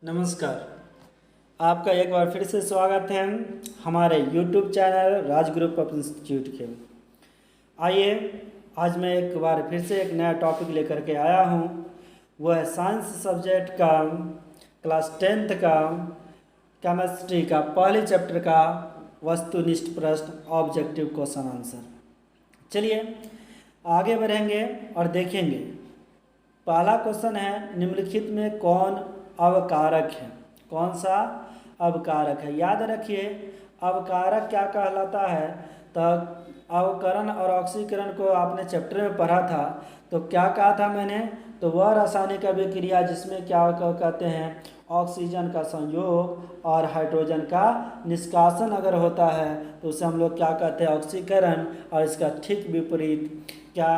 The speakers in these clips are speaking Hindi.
नमस्कार। आपका एक बार फिर से स्वागत है हमारे YouTube channel Raj group of institute के। आइए आज मैं एक बार फिर से एक नया टॉपिक लेकर के आया हूँ। वह है साइंस सब्जेक्ट का क्लास 10th का केमिस्ट्री का पहले चैप्टर का वस्तुनिष्ठ प्रश्न ऑब्जेक्टिव क्वेश्चन आंसर। चलिए आगे बढ़ेंगे और देखेंगे। पहला क्वेश्चन है, निम्नलिखित में कौन अवकारक है? कौन सा अवकारक है? याद रखिए अवकारक क्या कहलाता है। तो अवकरण और ऑक्सीकरण को आपने चैप्टर में पढ़ा था। तो क्या कहा था मैंने? तो वह रासायनिक अभिक्रिया जिसमें क्या कहते हैं, ऑक्सीजन का संयोग और हाइड्रोजन का निष्कासन अगर होता है तो उसे हम लोग क्या कहते हैं, ऑक्सीकरण। और इसका ठीक विपरीत क्या,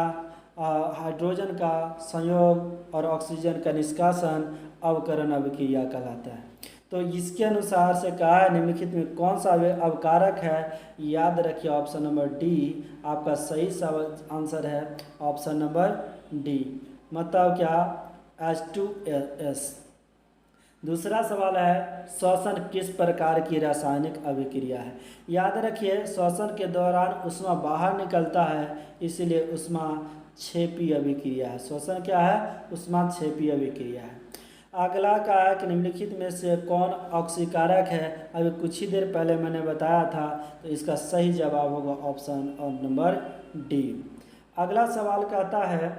हाइड्रोजन का संयोग और ऑक्सीजन का निष्कासन अवकरण अभिक्रिया कहलाता है। तो इसके अनुसार से कहा है निम्नलिखित में कौन सा अवकारक है? याद रखिए ऑप्शन नंबर डी आपका सही आंसर है। ऑप्शन नंबर डी मतलब क्या, H2S। दूसरा सवाल है, श्वसन किस प्रकार की रासायनिक अभिक्रिया है? याद रखिए श्वसन के दौरान ऊष्मा बाहर निकलता है, इसीलिए ऊष्मा क्षेपी अभिक्रिया है। श्वसन क्या है? ऊष्मा क्षेपी अभिक्रिया है। अगला का है कि निम्नलिखित में से कौन ऑक्सीकारक है? अभी कुछ ही देर पहले मैंने बताया था, तो इसका सही जवाब होगा ऑप्शन नंबर डी। अगला सवाल कहता है,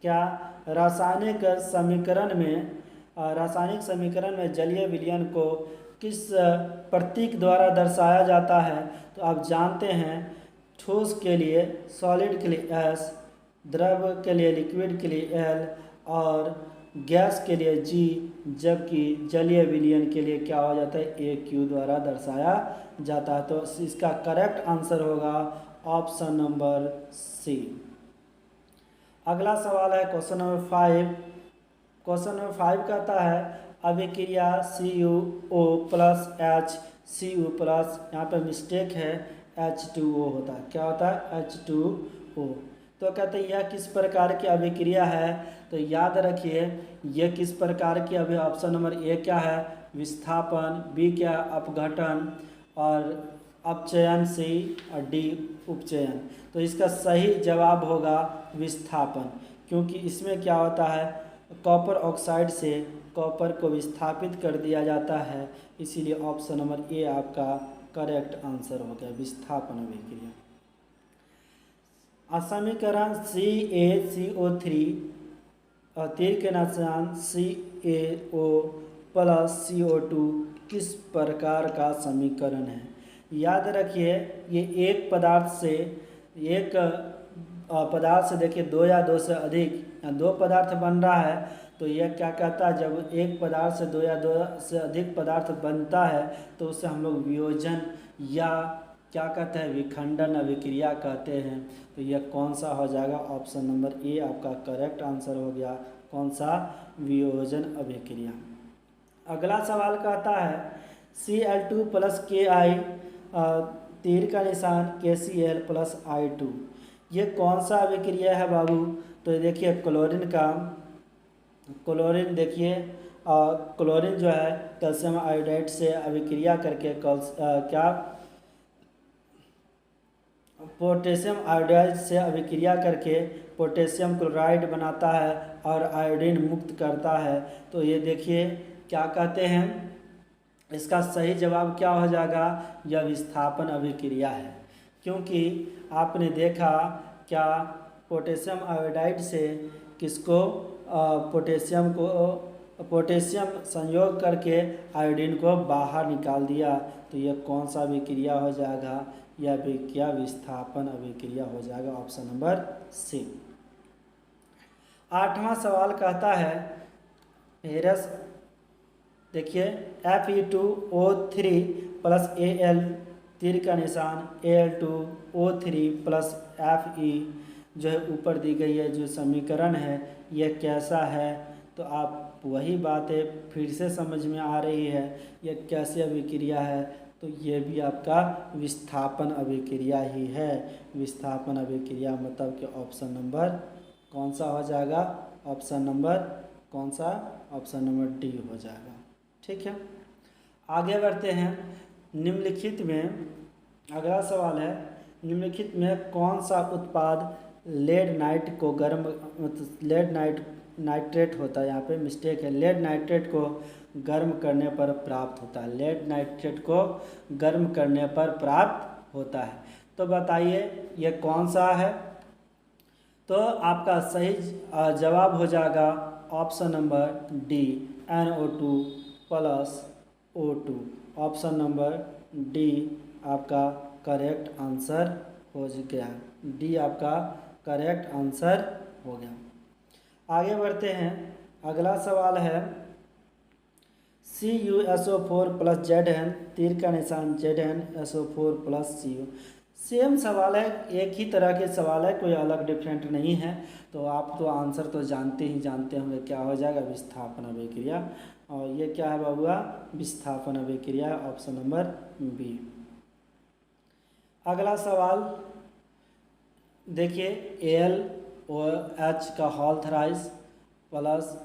क्या रासायनिक समीकरण में जलीय विलयन को किस प्रतीक द्वारा दर्शाया जाता है? तो आप जानते हैं ठोस के लिए सॉलिड के लिए S, द्रव के लिए लिक्विड के लिए L और गैस के लिए G, जबकि जलीय विलयन के लिए क्या हो जाता है, AQ द्वारा दर्शाया जाता है। तो इसका करेक्ट आंसर होगा ऑप्शन नंबर सी। अगला सवाल है क्वेश्चन नंबर 5। क्वेश्चन नंबर 5 कहता है अभिक्रिया CuO प्लस HCU प्लस, यहाँ पे मिस्टेक है, H2O होता है। क्या होता है? H2O। तो कहते हैं यह किस प्रकार की अभिक्रिया है? तो याद रखिए यह किस प्रकार की अभी ऑप्शन नंबर ए क्या है, विस्थापन, बी क्या, अपघटन और अपचयन, सी और डी उपचयन। तो इसका सही जवाब होगा विस्थापन, क्योंकि इसमें क्या होता है, कॉपर ऑक्साइड से कॉपर को विस्थापित कर दिया जाता है, इसीलिए ऑप्शन नंबर ए आपका करेक्ट आंसर हो गया, विस्थापन अभिक्रिया। समीकरण CaCO3 और तीर के निशान CaO प्लस CO2 किस प्रकार का समीकरण है? याद रखिए ये एक पदार्थ से देखिए दो या दो से अधिक या दो पदार्थ बन रहा है, तो यह क्या कहता है, जब एक पदार्थ से दो या दो से अधिक पदार्थ बनता है तो उसे हम लोग वियोजन या क्या कहते हैं, विखंडन अभिक्रिया कहते हैं। तो यह कौन सा हो जाएगा? ऑप्शन नंबर ए आपका करेक्ट आंसर हो गया। कौन सा? वियोजन अभिक्रिया। अगला सवाल कहता है Cl2 प्लस Ki, तीर का निशान KCl प्लस I2, ये कौन सा अभिक्रिया है बाबू? तो देखिए क्लोरीन देखिए क्लोरीन जो है कैल्शियम आयोडाइड से अभिक्रिया करके पोटेशियम आयोडाइड से अभिक्रिया करके पोटेशियम क्लोराइड बनाता है और आयोडीन मुक्त करता है। तो ये देखिए क्या कहते हैं, इसका सही जवाब क्या हो जाएगा? यह विस्थापन अभिक्रिया है, क्योंकि आपने देखा क्या पोटेशियम आयोडाइड से किसको, पोटेशियम संयोग करके आयोडीन को बाहर निकाल दिया। तो यह कौन सा अभिक्रिया हो जाएगा? यह अभिक्रिया विस्थापन अभिक्रिया हो जाएगा, ऑप्शन नंबर सी। 8वां सवाल कहता है हेरस, देखिए Fe2O3 प्लस Al, तीर का निशान Al2O3 प्लस Fe जो है ऊपर दी गई है जो समीकरण है, यह कैसा है? तो आप वही बातें फिर से समझ में आ रही है, यह कैसी अभिक्रिया है? तो ये भी आपका विस्थापन अभिक्रिया ही है। विस्थापन अभिक्रिया मतलब कि ऑप्शन नंबर कौन सा हो जाएगा? ऑप्शन नंबर कौन सा? ऑप्शन नंबर डी हो जाएगा। ठीक है, आगे बढ़ते हैं। निम्नलिखित में अगला सवाल है, निम्नलिखित में कौन सा उत्पाद लेड नाइट को लेड नाइट्रेट होता है, यहाँ पे मिस्टेक है, लेड नाइट्रेट को गर्म करने पर प्राप्त होता है, लेड नाइट्रेट को गर्म करने पर प्राप्त होता है। तो बताइए ये कौन सा है। तो आपका सही जवाब हो जाएगा option number D, NO2 plus O2। Option number D आपका करेक्ट आंसर हो गया, डी आपका करेक्ट आंसर हो गया। आगे बढ़ते हैं। अगला सवाल है CuSO4 प्लस Zn, तीर का निशान ZnSO4 प्लस Cu। सेम सवाल है, एक ही तरह के सवाल है, कोई अलग डिफरेंट नहीं है। तो आप तो आंसर तो जानते ही जानते होंगे, क्या हो जाएगा विस्थापन अभिक्रिया। और ये क्या है बाबुआ, विस्थापन अभिक्रिया, ऑप्शन नंबर बी। अगला सवाल देखिए, AlOH का होल थराइस प्लस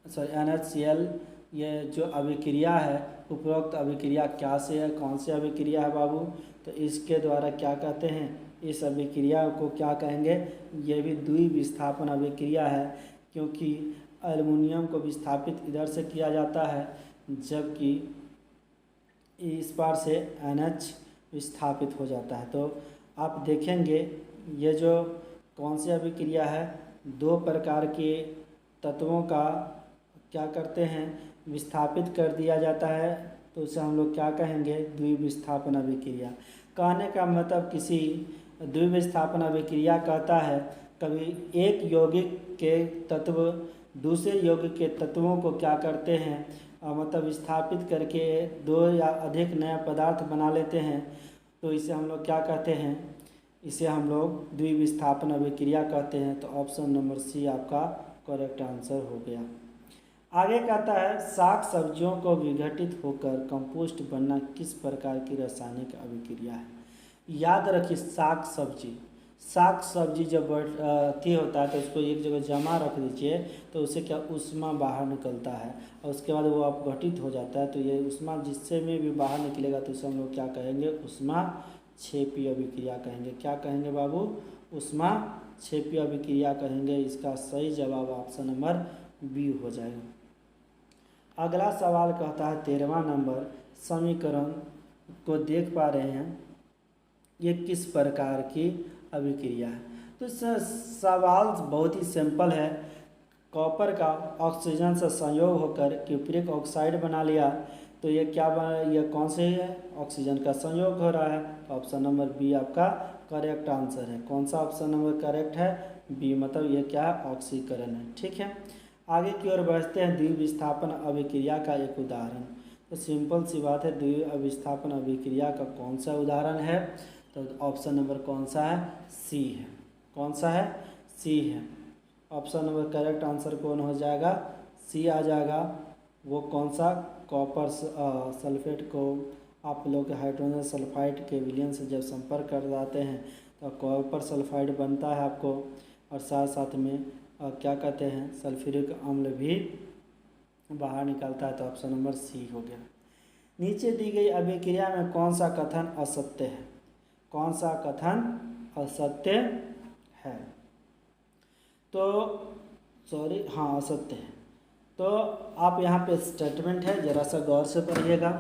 NaCl, ये जो अभिक्रिया है, उपरोक्त अभिक्रिया क्या से है, कौन से अभिक्रिया है बाबू। तो इसके द्वारा क्या कहते हैं, इस अभिक्रिया को क्या कहेंगे, ये भी द्विविस्थापन अभिक्रिया है, क्योंकि एल्युमिनियम को विस्थापित इधर से किया जाता है, जबकि इस पार से NH विस्थापित हो जाता है। तो आप देखेंगे ये जो कौन सी अभिक्रिया है, दो प्रकार के तत्वों का क्या करते हैं, विस्थापित कर दिया जाता है, तो उसे हम लोग क्या कहेंगे, द्विविस्थापन अभिक्रिया। कहने का मतलब किसी द्विविस्थापन अभिक्रिया कहता है कभी एक यौगिक के तत्व दूसरे यौगिक के तत्वों को क्या करते हैं, मतलब विस्थापित करके दो या अधिक नए पदार्थ बना लेते हैं, तो इसे हम लोग क्या कहते हैं, इसे हम लोग द्विविस्थापन अभिक्रिया कहते हैं। तो ऑप्शन नंबर सी आपका करेक्ट आंसर हो गया। आगे कहता है साग सब्जियों को विघटित होकर कंपोस्ट बनना किस प्रकार की रासायनिक अभिक्रिया है। याद रखिए, साग सब्जी जब अथी होता है तो उसको एक जगह जमा रख दीजिए, तो उससे क्या ऊष्मा बाहर निकलता है, और उसके बाद वो अपघटित हो जाता है। तो ये ऊष्मा जिससे में भी बाहर निकलेगा तो उसे हम लोग क्या कहेंगे, ऊष्मा क्षेपी अभिक्रिया कहेंगे। क्या कहेंगे बाबू, ऊष्मा क्षेपी अभिक्रिया कहेंगे। इसका सही जवाब ऑप्शन नंबर बी हो जाएगा। अगला सवाल कहता है 13वां नंबर समीकरण को देख पा रहे हैं, ये किस प्रकार की अभिक्रिया है। तो सवाल बहुत ही सिंपल है। कॉपर का ऑक्सीजन से संयोग होकर क्यूप्रिक ऑक्साइड बना लिया, तो ये क्या बना, ये कौन से है, ऑक्सीजन का संयोग हो रहा है। तो ऑप्शन नंबर बी आपका करेक्ट आंसर है। कौन सा ऑप्शन नंबर करेक्ट है, बी, मतलब ये क्या है, ऑक्सीकरण है। ठीक है, आगे की ओर बढ़ते हैं। द्विविस्थापन अभिक्रिया का एक उदाहरण। तो सिंपल सी बात है, द्विविस्थापन अभिक्रिया का कौन सा उदाहरण है, तो ऑप्शन नंबर कौन सा है, सी है। कौन सा है, सी है। ऑप्शन नंबर करेक्ट आंसर कौन हो जाएगा, सी आ जाएगा। वो कौन सा, कॉपर सल्फेट को आप लोग हाइड्रोजन सल्फाइड के विलयन से जब संपर्क कर जाते हैं तो कॉपर सल्फाइड बनता है आपको, और साथ साथ में क्या कहते हैं, सल्फ्यूरिक अम्ल भी बाहर निकलता है। तो ऑप्शन नंबर सी हो गया। नीचे दी गई अभिक्रिया में कौन सा कथन असत्य है, कौन सा कथन असत्य है, तो सॉरी हाँ असत्य है। तो आप यहाँ पे स्टेटमेंट है, ज़रा सा गौर से पढ़िएगा,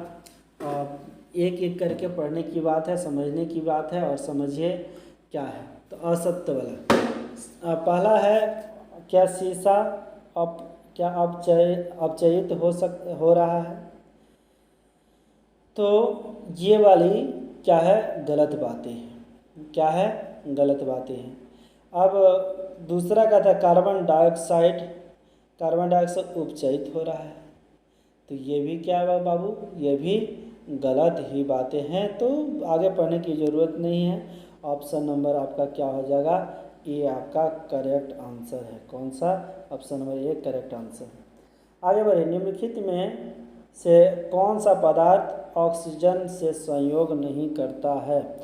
और एक एक करके पढ़ने की बात है, समझने की बात है, और समझिए क्या है। तो असत्य वाला पहला है, क्या शीशा क्या अपचयित हो रहा है। तो ये वाली क्या है, गलत बातें हैं। क्या है, गलत बातें हैं। अब दूसरा क्या था, कार्बन डाइऑक्साइड उपचयित हो रहा है। तो ये भी क्या है बाबू, ये भी गलत ही बातें हैं। तो आगे पढ़ने की ज़रूरत नहीं है। ऑप्शन नंबर आपका क्या हो जाएगा, ये आपका करेक्ट आंसर है। कौन सा, option number A correct answer है। आगे बढ़े, निम्नलिखित में से कौन सा पदार्थ ऑक्सीजन से संयोग नहीं करता है।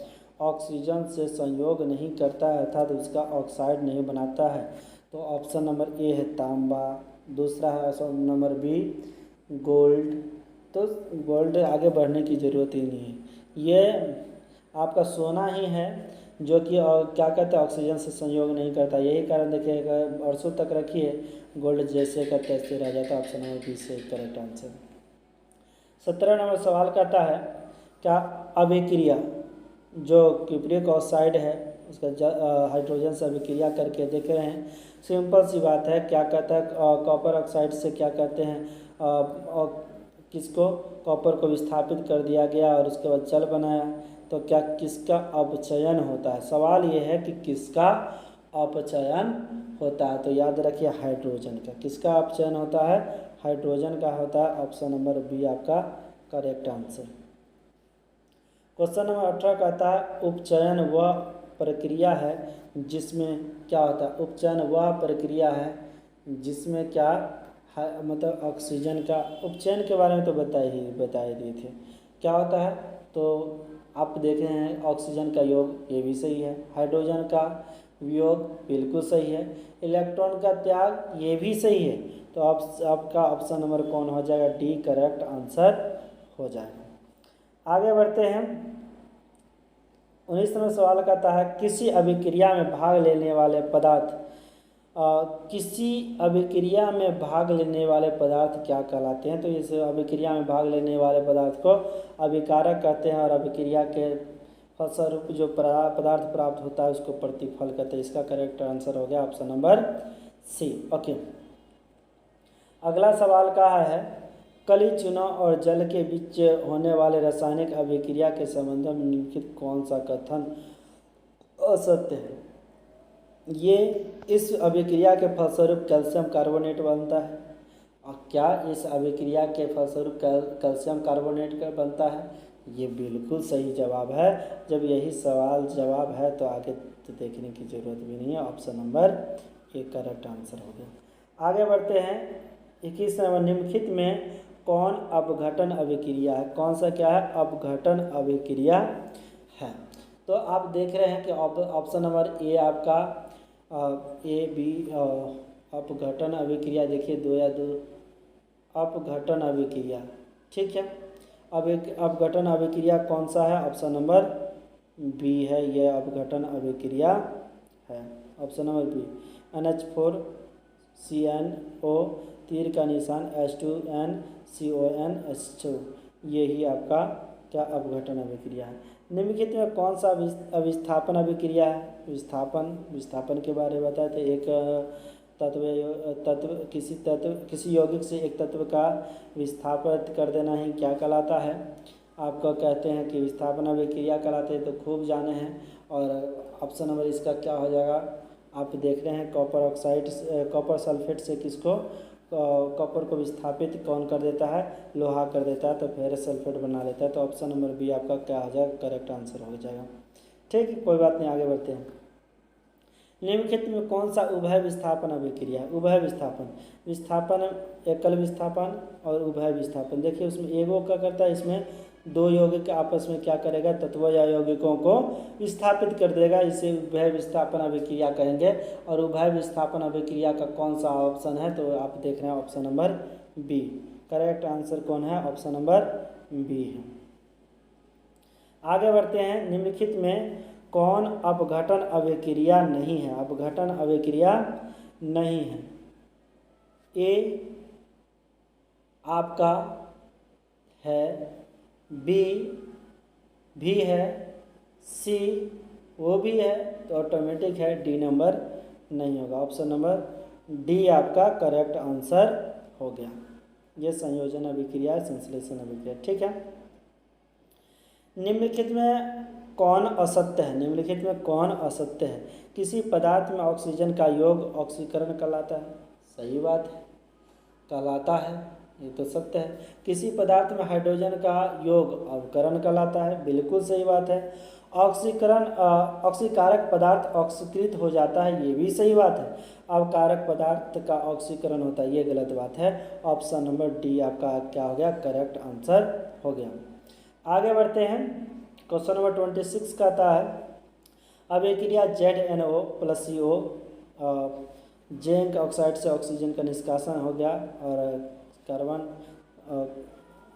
ऑक्सीजन से संयोग नहीं करता है अर्थात उसका ऑक्साइड नहीं बनाता है। तो ऑप्शन नंबर ए है तांबा, दूसरा है ऑप्शन नंबर बी गोल्ड, तो गोल्ड आगे बढ़ने की ज़रूरत ही नहीं है। ये आपका सोना ही है जो कि क्या कहते हैं ऑक्सीजन से संयोग नहीं करता। यही कारण देखिएगा वर्षों तक रखिए गोल्ड जैसे का तैसे रह जाता। ऑप्शन नंबर बी से करेक्ट आंसर। 17 नंबर सवाल कहता है क्या अभिक्रिया जो क्यूप्रिक ऑक्साइड है उसका हाइड्रोजन से अभिक्रिया करके देख रहे हैं। सिंपल सी बात है, क्या कहता है कॉपर ऑक्साइड से क्या कहते हैं किसको कॉपर को विस्थापित कर दिया गया और उसके बाद जल बनाया, तो क्या किसका अपचयन होता है। सवाल ये है कि किसका अपचयन होता है, तो याद रखिए हाइड्रोजन का। किसका अपचयन होता है, हाइड्रोजन का होता है। ऑप्शन नंबर बी आपका करेक्ट आंसर। क्वेश्चन नंबर 18 कहता है उपचयन वह प्रक्रिया है जिसमें क्या होता है। उपचयन वह प्रक्रिया है जिसमें क्या मतलब ऑक्सीजन का उपचयन के बारे में तो बता दिए थे क्या होता है। तो आप देख रहे हैं ऑक्सीजन का योग, ये भी सही है। हाइड्रोजन का वियोग बिल्कुल सही है। इलेक्ट्रॉन का त्याग ये भी सही है। तो आपका ऑप्शन नंबर कौन हो जाएगा, डी करेक्ट आंसर हो जाएगा। आगे बढ़ते हैं। 19 नंबर सवाल कहता है किसी अभिक्रिया में भाग लेने वाले पदार्थ किसी अभिक्रिया में भाग लेने वाले पदार्थ क्या कहलाते हैं। तो इस अभिक्रिया में भाग लेने वाले पदार्थ को अभिकारक कहते हैं और अभिक्रिया के फलस्वरूप जो पदार्थ प्राप्त होता है उसको प्रतिफल कहते हैं। इसका करेक्ट आंसर हो गया ऑप्शन नंबर सी। ओके, अगला सवाल कहा है कली चुनाव और जल के बीच होने वाले रासायनिक अभिक्रिया के संबंध में निम्नलिखित कौन सा कथन असत्य है। ये इस अभिक्रिया के फलस्वरूप कैल्शियम कार्बोनेट बनता है। और क्या इस अभिक्रिया के फलस्वरूप कैल्शियम कार्बोनेट का बनता है, ये बिल्कुल सही जवाब है। जब यही सवाल जवाब है तो आगे तो देखने की ज़रूरत भी नहीं है। Option number A correct answer हो गया। आगे बढ़ते हैं। 21 नंबर निम्नलिखित में कौन अपघटन अभिक्रिया है। कौन सा क्या है, अपघटन अभिक्रिया है। तो आप देख रहे हैं कि ऑप्शन नंबर ए आपका ए बी अपघटन अभिक्रिया देखिए 2 या 2 अपघटन अभिक्रिया, ठीक है। अब एक अपघटन अभिक्रिया कौन सा है, ऑप्शन नंबर बी है, यह अपघटन अभिक्रिया है। ऑप्शन नंबर बी NH4CnO तीर का निशान H2NCONH2, यही आपका क्या अपघटन अभिक्रिया है। निम्नलिखित में कौन सा अविस्थापन अभिक्रिया है। विस्थापन के बारे में बताए थे। एक किसी यौगिक से एक तत्व का विस्थापित कर देना ही क्या कहलाता है, आपको कहते हैं कि विस्थापन अभिक्रिया कहलाते हैं। तो खूब जाने हैं। और ऑप्शन नंबर इसका क्या हो जाएगा, आप देख रहे हैं कॉपर सल्फेट से किसको कॉपर को विस्थापित कौन कर देता है, लोहा कर देता है, तो फेरस सल्फेट बना लेता है। तो ऑप्शन नंबर बी आपका क्या हो जाएगा, करेक्ट आंसर हो जाएगा। ठीक है, कोई बात नहीं, आगे बढ़ते हैं। निम्नलिखित में कौन सा उभय विस्थापन अभिक्रिया है। उभय विस्थापन एकल विस्थापन और उभय विस्थापन। देखिए उसमें एगो क्या करता है, इसमें 2 यौगिक आपस में क्या करेगा, तत्व या यौगिकों को विस्थापित कर देगा, इसे उभय विस्थापन अभिक्रिया कहेंगे। और उभय विस्थापन अभिक्रिया का कौन सा ऑप्शन है, तो आप देख रहे हैं option number B. Correct answer कौन है, ऑप्शन नंबर बी है। आगे बढ़ते हैं। निम्नलिखित में कौन अपघटन अभिक्रिया नहीं है। अपघटन अभिक्रिया नहीं है। ए आपका है, बी भी है, सी वो भी है, तो ऑटोमेटिक है, डी नंबर नहीं होगा। ऑप्शन नंबर डी आपका करेक्ट आंसर हो गया। ये संयोजन अभिक्रिया, संश्लेषण अभिक्रिया, ठीक है। निम्नलिखित में कौन असत्य है। निम्नलिखित में कौन असत्य है। किसी पदार्थ में ऑक्सीजन का योग ऑक्सीकरण कहलाता है, सही बात है, कहलाता है, ये तो सत्य है। किसी पदार्थ में हाइड्रोजन का योग अवकरण कहलाता है, बिल्कुल सही बात है। ऑक्सीकारक पदार्थ ऑक्सीकृत हो जाता है, ये भी सही बात है। अवकारक पदार्थ का ऑक्सीकरण होता है, ये गलत बात है। ऑप्शन नंबर डी आपका क्या हो गया, करेक्ट आंसर हो गया। आगे बढ़ते हैं। क्वेश्चन नंबर 26 कहता है अभिक्रिया ZnO+CO जिंक ऑक्साइड से ऑक्सीजन का निष्कासन हो गया और कार्बन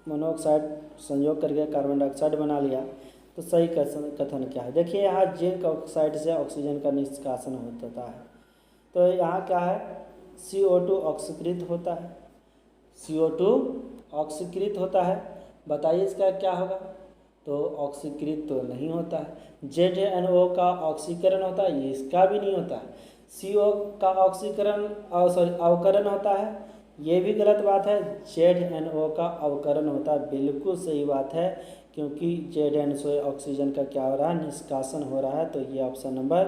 मोनोऑक्साइड संयोग करके कार्बन डाइऑक्साइड बना लिया, तो सही कथन क्या है? देखिए यहाँ जिंक ऑक्साइड से ऑक्सीजन का निष्कासन होता है, तो यहाँ क्या है, CO2 ऑक्सीकृत होता है, CO2 ऑक्सीकृत होता है। बताइए इसका क्या होगा? तो ऑक्सीकृत तो नहीं होता है। ZNO का ऑक्सीकरण होता है, ये इसका भी नहीं होता है। CO का ऑक्सीकरण अवकरण होता है, ये भी गलत बात है। ZNO का अवकरण होता है, बिल्कुल सही बात है, क्योंकि ZNO ऑक्सीजन का क्या हो रहा है, निष्कासन हो रहा है। तो ये ऑप्शन नंबर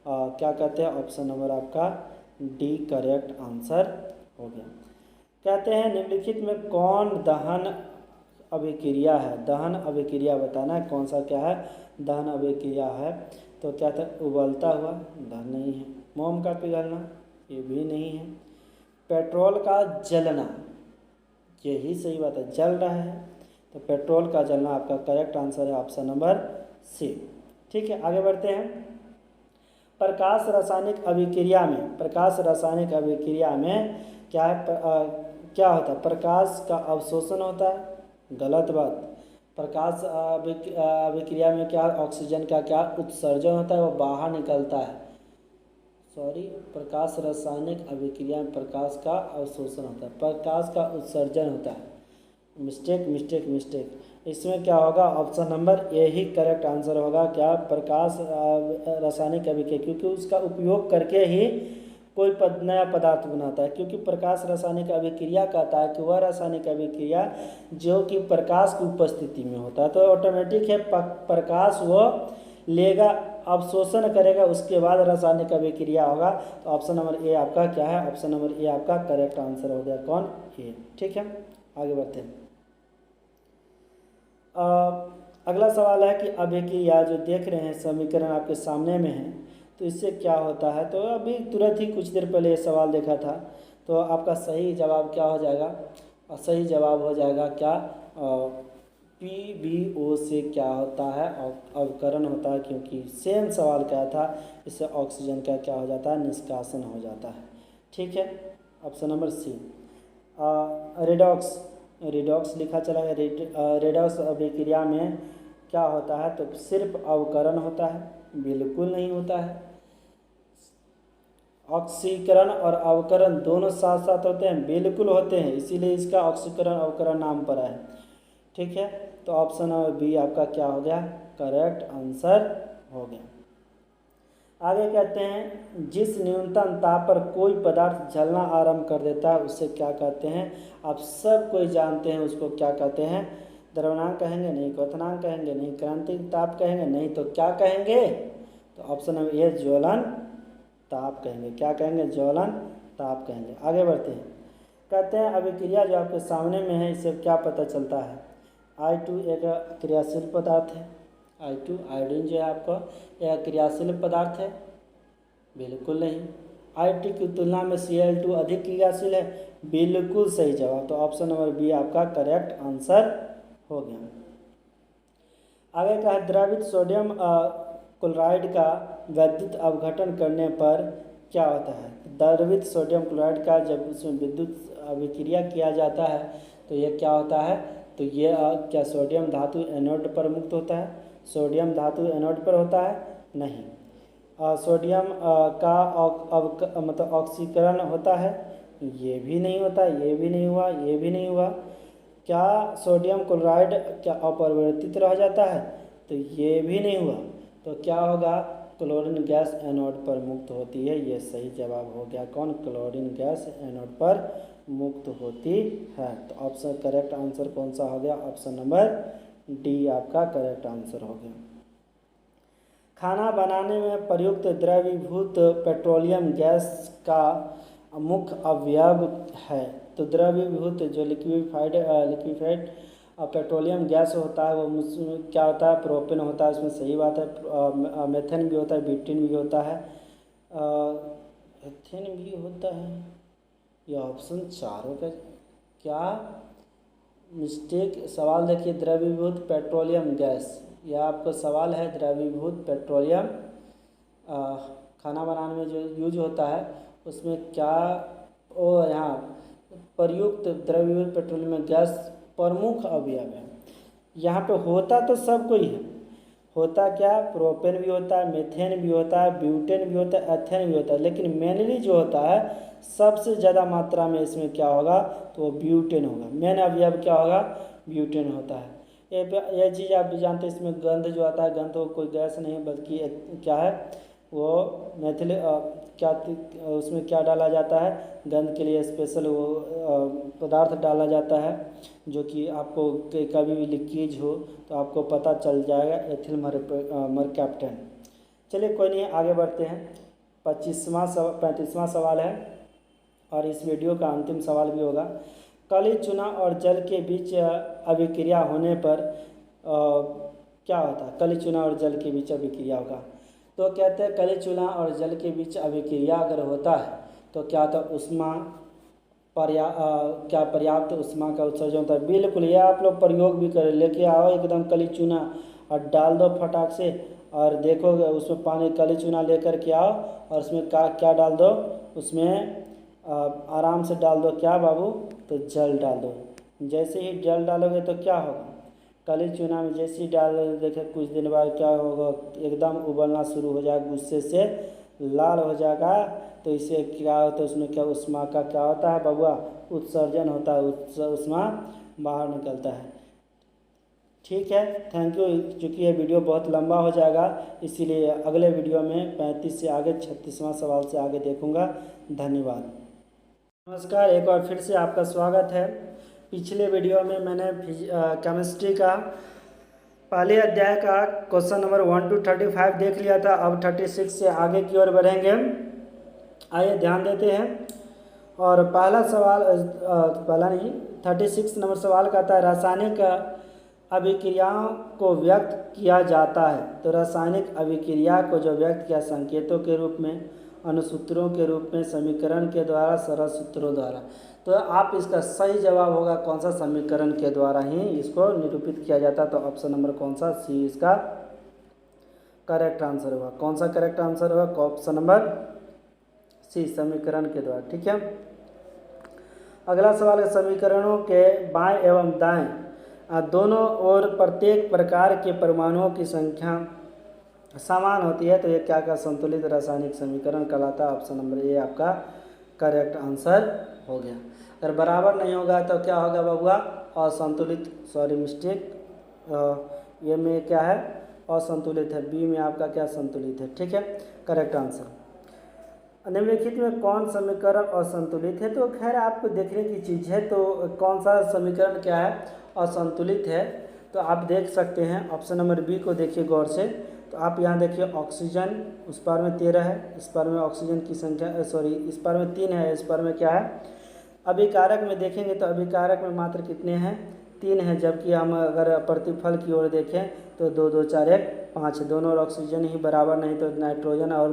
क्या कहते हैं, ऑप्शन नंबर आपका डी करेक्ट आंसर हो गया। कहते हैं निम्नलिखित में कौन दहन अभिक्रिया है? दहन अभिक्रिया बताना है, कौन सा क्या है दहन अभिक्रिया है? तो क्या था, उबलता हुआ दहन नहीं है, मोम का पिघलना ये भी नहीं है, पेट्रोल का जलना यही सही बात है, जल रहा है, तो पेट्रोल का जलना आपका करेक्ट आंसर है, ऑप्शन नंबर सी। ठीक है, आगे बढ़ते हैं। प्रकाश रासायनिक अभिक्रिया में, प्रकाश रासायनिक अभिक्रिया में क्या है, क्या होता है? प्रकाश का अवशोषण होता है, गलत बात। प्रकाश अभिक्रिया में क्या, ऑक्सीजन का क्या उत्सर्जन होता है, वो बाहर निकलता है। सॉरी, प्रकाश रासायनिक अभिक्रिया में प्रकाश का अवशोषण होता है, प्रकाश का उत्सर्जन होता है। मिस्टेक मिस्टेक मिस्टेक, इसमें क्या होगा, option number A he correct answer होगा। क्या, प्रकाश रासायनिक अभिक्रिया, क्योंकि उसका उपयोग करके ही कोई नया पदार्थ बनाता है, क्योंकि प्रकाश रासायनिक अभिक्रिया कहता है कि वह रासायनिक अभिक्रिया जो कि प्रकाश की उपस्थिति में होता है, तो ऑटोमेटिक है प्रकाश वो लेगा, अवशोषण करेगा, उसके बाद रासायनिक अभिक्रिया होगा। तो ऑप्शन नंबर ए आपका क्या है, ऑप्शन नंबर ए आपका करेक्ट आंसर हो गया, कौन, ए। ठीक है, आगे बढ़ते हैं। अगला सवाल है कि अभिक्रिया जो देख रहे हैं समीकरण आपके सामने में है, तो इससे क्या होता है? तो अभी तुरंत ही कुछ देर पहले ये सवाल देखा था, तो आपका सही जवाब क्या हो जाएगा, और सही जवाब हो जाएगा क्या, PbO से क्या होता है, अवकरण होता है, क्योंकि सेम सवाल क्या था, इससे ऑक्सीजन का क्या हो जाता है, निष्कासन हो जाता है। ठीक है, option number C. Redox, redox लिखा चला गया, रेडॉक्स अभिक्रिया में क्या होता है, तो सिर्फ अवकरण होता है, बिल्कुल नहीं होता है। ऑक्सीकरण और अवकरण दोनों साथ साथ होते हैं, बिल्कुल होते हैं, इसीलिए इसका ऑक्सीकरण अवकरण नाम पड़ा है। ठीक है, तो ऑप्शन नंबर बी आपका क्या हो गया, करेक्ट आंसर हो गया। आगे कहते हैं जिस न्यूनतम ताप पर कोई पदार्थ जलना आरंभ कर देता है उसे क्या कहते हैं? आप सब कोई जानते हैं उसको क्या कहते हैं? द्रवणांक कहेंगे नहीं, क्वथनांक कहेंगे नहीं, क्रांतिक ताप कहेंगे नहीं, तो क्या कहेंगे? तो ऑप्शन नंबर ए ज्वलन ताप कहेंगे। क्या कहेंगे? ज्वलन ताप कहेंगे। आगे बढ़ते हैं, कहते हैं अभिक्रिया जो आपके सामने में है इससे क्या पता चलता है? I2 एक क्रियाशील पदार्थ है, I2 आयोडीन जो है आपका यह क्रियाशील पदार्थ है, बिल्कुल नहीं। I2 की तुलना में Cl2 अधिक क्रियाशील है, बिल्कुल सही जवाब। तो ऑप्शन नंबर बी आपका करेक्ट आंसर हो गया। आगे का है द्रवित सोडियम क्लोराइड का विद्युत अपघटन करने पर क्या होता है? द्रवित सोडियम क्लोराइड का जब उसमें विद्युत अभिक्रिया किया जाता है तो ये क्या होता है? तो ये क्या सोडियम धातु एनोड पर मुक्त होता है? सोडियम धातु एनोड पर होता है? नहीं। सोडियम का मतलब ऑक्सीकरण होता है? ये भी नहीं होता, ये भी नहीं हुआ, ये भी नहीं हुआ। क्या सोडियम क्लोराइड क्या अपरिवर्तित रह जाता है? तो ये भी नहीं हुआ। तो क्या होगा? क्लोरीन गैस एनोड पर मुक्त होती है, ये सही जवाब हो गया। कौन? क्लोरीन गैस एनोड पर मुक्त होती है। तो ऑप्शन करेक्ट आंसर कौन सा हो गया? ऑप्शन नंबर डी आपका करेक्ट आंसर हो गया। खाना बनाने में प्रयुक्त द्रवीभूत पेट्रोलियम गैस का मुख्य अवयव है। तो द्रवीभूत जो लिक्विफाइड पेट्रोलियम गैस होता है वो क्या होता है? प्रोपेन होता है, इसमें सही बात है। मेथेन भी होता है, ब्यूटेन भी होता है, एथेन भी होता है। ये ऑप्शन चारों का क्या मिस्टेक? सवाल देखिए, द्रवीभूत पेट्रोलियम गैस, यह आपका सवाल है। द्रवीभूत पेट्रोलियम खाना बनाने में जो यूज होता है उसमें क्या, ओ यहाँ प्रयुक्त द्रवीभूत पेट्रोलियम गैस प्रमुख अवयव है। यहाँ पे होता तो सब कोई है, होता क्या, प्रोपेन भी होता है, मीथेन भी होता है, ब्यूटेन भी होता है, एथेन भी होता है, लेकिन मेनली जो होता है सबसे ज़्यादा मात्रा में इसमें क्या होगा, तो वो ब्यूटेन होगा। मेन अवयव क्या होगा, ब्यूटेन होता है। ये चीज़ आप भी जानते हैं, इसमें गंध जो आता है, गंध वो कोई गैस नहीं है बल्कि क्या है, वो मैथिल क्या उसमें क्या डाला जाता है, गंध के लिए स्पेशल वो पदार्थ डाला जाता है, जो कि आपको कभी भी लीकेज हो तो आपको पता चल जाएगा, एथिल मरकैप्टन। चलिए कोई नहीं, आगे बढ़ते हैं। 35वां सवाल है और इस वीडियो का अंतिम सवाल भी होगा। काली चूना और जल के बीच अभिक्रिया होने पर क्या होता है, काली चूना और जल के बीच अभिक्रिया होगा। तो कहते हैं काली चूना और जल के बीच अभिक्रिया अगर होता है तो क्या होता है, उष्मा क्या पर्याप्त उष्मा का उत्सर्जन होता है। बिल्कुल, ये आप लोग प्रयोग भी करें, लेके आओ एकदम काली चूना और डाल दो फटाक से, और देखोगे उसमें पानी, काली चूना लेकर के आओ और उसमें क्या डाल दो, उसमें आराम से डाल दो क्या बाबू, तो जल डाल दो। जैसे ही जल डालोगे तो क्या होगा, काली चूना में जैसे ही डाल देखे कुछ दिन बाद क्या होगा, एकदम उबलना शुरू हो जाएगा, गुस्से से लाल हो जाएगा। तो इसे क्या होता है, उसमें क्या उष्मा का क्या होता है बबुआ, उत्सर्जन होता है, उष्मा बाहर निकलता है। ठीक है, थैंक यू। चूँकि ये वीडियो बहुत लंबा हो जाएगा, इसीलिए अगले वीडियो में 35 से आगे 36वां सवाल से आगे देखूंगा। धन्यवाद। नमस्कार, एक बार फिर से आपका स्वागत है। पिछले वीडियो में मैंने केमिस्ट्री का पहले अध्याय का क्वेश्चन नंबर 1 to 35 देख लिया था। अब 36 से आगे की ओर बढ़ेंगे। आइए ध्यान देते हैं। और पहला सवाल, पहला नहीं, 36 नंबर सवाल कहता है रासायनिक अभिक्रियाओं को व्यक्त किया जाता है। तो रासायनिक अभिक्रिया को जो व्यक्त किया संकेतों के रूप में, अनुसूत्रों के रूप में, समीकरण के द्वारा, सरल सूत्रों द्वारा। तो आप इसका सही जवाब होगा कौन सा, समीकरण के द्वारा ही इसको निरूपित किया जाता है। तो ऑप्शन नंबर कौन सा, सी इसका करेक्ट आंसर होगा। कौन सा करेक्ट आंसर होगा, ऑप्शन नंबर सी, समीकरण के द्वारा। ठीक है, अगला सवाल है समीकरणों के बाएं एवं दाएं दोनों ओर प्रत्येक प्रकार के परमाणुओं की संख्या समान होती है, तो ये क्या क्या संतुलित रासायनिक समीकरण कहलाता है। ऑप्शन नंबर ए आपका करेक्ट आंसर हो गया। अगर बराबर नहीं होगा तो क्या होगा बबुआ, असंतुलित, सॉरी मिस्टेक, ये में क्या है, असंतुलित है, बी में आपका क्या संतुलित है। ठीक है, करेक्ट आंसर। निम्नलिखित में कौन समीकरण असंतुलित है, तो खैर आपको देखने की चीज़ है। तो कौन सा समीकरण क्या है, असंतुलित है, तो आप देख सकते हैं। ऑप्शन नंबर बी को देखिए गौर से। तो आप यहाँ देखिए, ऑक्सीजन उस पार में 13 है, इस पार में ऑक्सीजन की संख्या, सॉरी इस पार में 3 है, इस पार में क्या है, अभिकारक में देखेंगे तो अभिकारक में मात्र कितने हैं, 3 हैं। जबकि हम अगर प्रतिफल की ओर देखें तो 2 2 4 1 5, दोनों ऑक्सीजन ही बराबर, नहीं तो नाइट्रोजन और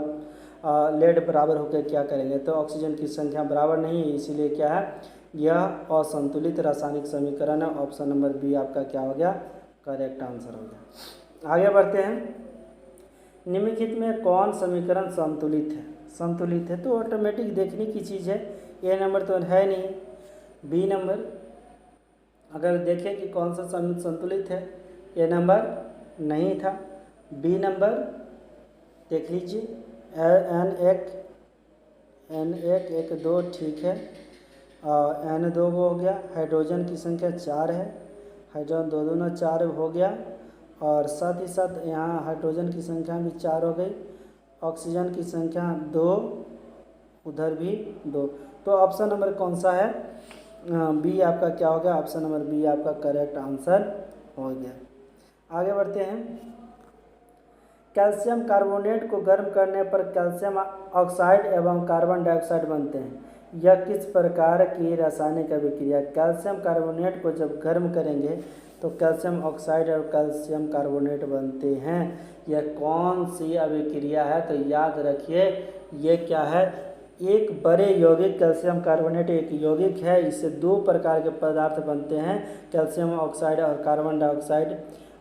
लेड बराबर होकर क्या करेंगे, तो ऑक्सीजन की संख्या बराबर नहीं है, इसीलिए क्या है, यह असंतुलित रासायनिक समीकरण है। ऑप्शन नंबर बी आपका क्या हो गया, करेक्ट आंसर हो गया। आगे बढ़ते हैं। निम्नलिखित में कौन समीकरण संतुलित है, संतुलित है तो ऑटोमेटिक देखने की चीज़ है। ए नंबर तो है नहीं, बी नंबर अगर देखें कि कौन सा संतुलित है, ए नंबर नहीं था, बी नंबर देख लीजिए, N1 2 ठीक है, N2 हो गया, हाइड्रोजन की संख्या 4 है, हाइड्रोजन 2 2 4 हो गया, और साथ ही साथ यहाँ हाइड्रोजन की संख्या भी 4 हो गई, ऑक्सीजन की संख्या 2, उधर भी 2। तो ऑप्शन नंबर कौन सा है, बी आपका क्या हो गया, ऑप्शन नंबर बी आपका करेक्ट आंसर हो गया। आगे बढ़ते हैं। कैल्शियम कार्बोनेट को गर्म करने पर कैल्शियम ऑक्साइड एवं कार्बन डाइऑक्साइड बनते हैं। यह किस प्रकार की रासायनिक अभिक्रिया, कैल्शियम कार्बोनेट को जब गर्म करेंगे तो कैल्शियम ऑक्साइड और कैल्शियम कार्बोनेट बनते हैं। यह कौन सी अभिक्रिया है, तो याद रखिए ये क्या है, एक बड़े यौगिक कैल्शियम कार्बोनेट एक यौगिक है, इससे 2 प्रकार के पदार्थ बनते हैं, कैल्शियम ऑक्साइड और कार्बन डाइऑक्साइड।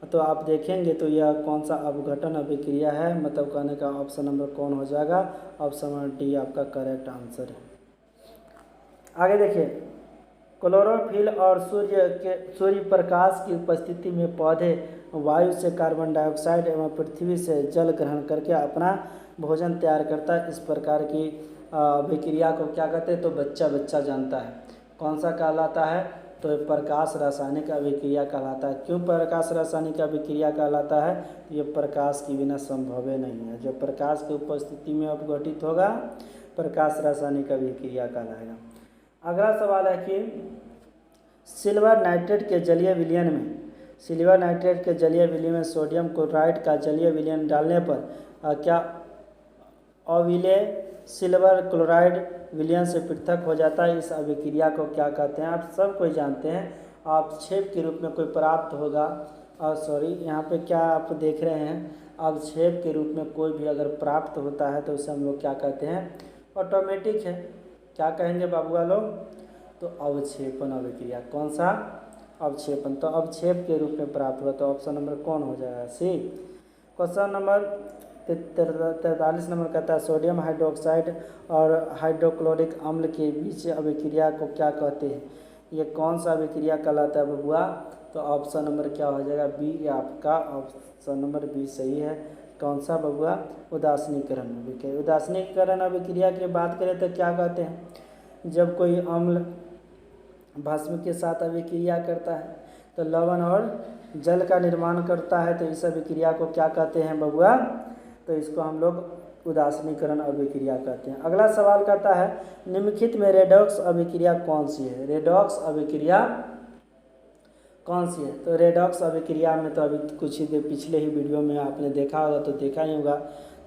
तो आप देखेंगे तो यह कौन सा अपघटन अभिक्रिया है, मतलब कहने का ऑप्शन नंबर कौन हो जाएगा, ऑप्शन नंबर डी आपका करेक्ट आंसर है। आगे देखिए, क्लोरोफिल और सूर्य प्रकाश की उपस्थिति में पौधे वायु से कार्बन डाइऑक्साइड एवं पृथ्वी से जल ग्रहण करके अपना भोजन तैयार करता है। इस प्रकार की अभिक्रिया को क्या कहते हैं, तो बच्चा जानता है। कौन सा कहलाता है, तो ये प्रकाश रासायनिक अभिक्रिया कहलाता है। क्यों प्रकाश रासायनिक अभिक्रिया कहलाता है, ये प्रकाश के बिना संभव नहीं है। जो प्रकाश की उपस्थिति में अपघटित होगा प्रकाश रासायनिक अभिक्रिया कहलाएगा। अगला सवाल है कि सिल्वर नाइट्रेट के जलीय विलयन में सोडियम क्लोराइड का जलीय विलयन डालने पर क्या अविलेय सिल्वर क्लोराइड विलयन से पृथक हो जाता है। इस अभिक्रिया को क्या कहते हैं, आप सब कोई जानते हैं। अवक्षेप के रूप में कोई प्राप्त होगा, यहाँ पे क्या आप देख रहे हैं, अवक्षेप के रूप में कोई भी अगर प्राप्त होता है तो उसे हम लोग क्या कहते हैं, ऑटोमेटिक है। क्या कहेंगे बाबुआ लोग, तो अवक्षेपण अभिक्रिया। कौन सा, अवक्षेपण। तो अवक्षेप के रूप में प्राप्त हुआ, तो ऑप्शन नंबर कौन हो जाएगा, सी। क्वेश्चन नंबर 43 नंबर कहता है सोडियम हाइड्रोक्साइड और हाइड्रोक्लोरिक अम्ल के बीच अभिक्रिया को क्या कहते हैं। ये कौन सा अभिक्रिया कहलाता है बबुआ, तो ऑप्शन नंबर क्या हो जाएगा, बी। आपका ऑप्शन नंबर बी सही है। कौन सा बबुआ, उदासीनीकरण अभिक्रिया। उदासीनीकरण अभिक्रिया की बात करें तो क्या कहते हैं, जब कोई अम्ल भस्म के साथ अभिक्रिया करता है तो लवण और जल का निर्माण करता है, तो इस अभिक्रिया को क्या कहते हैं बबुआ, तो इसको हम लोग उदासीनीकरण अभिक्रिया कहते हैं। अगला सवाल कहता है निम्नलिखित में रेडॉक्स अभिक्रिया कौन सी है। रेडॉक्स अभिक्रिया कौन सी है, तो रेडॉक्स अभिक्रिया में तो अभी कुछ ही देर पिछले ही वीडियो में आपने देखा होगा, तो देखा ही होगा।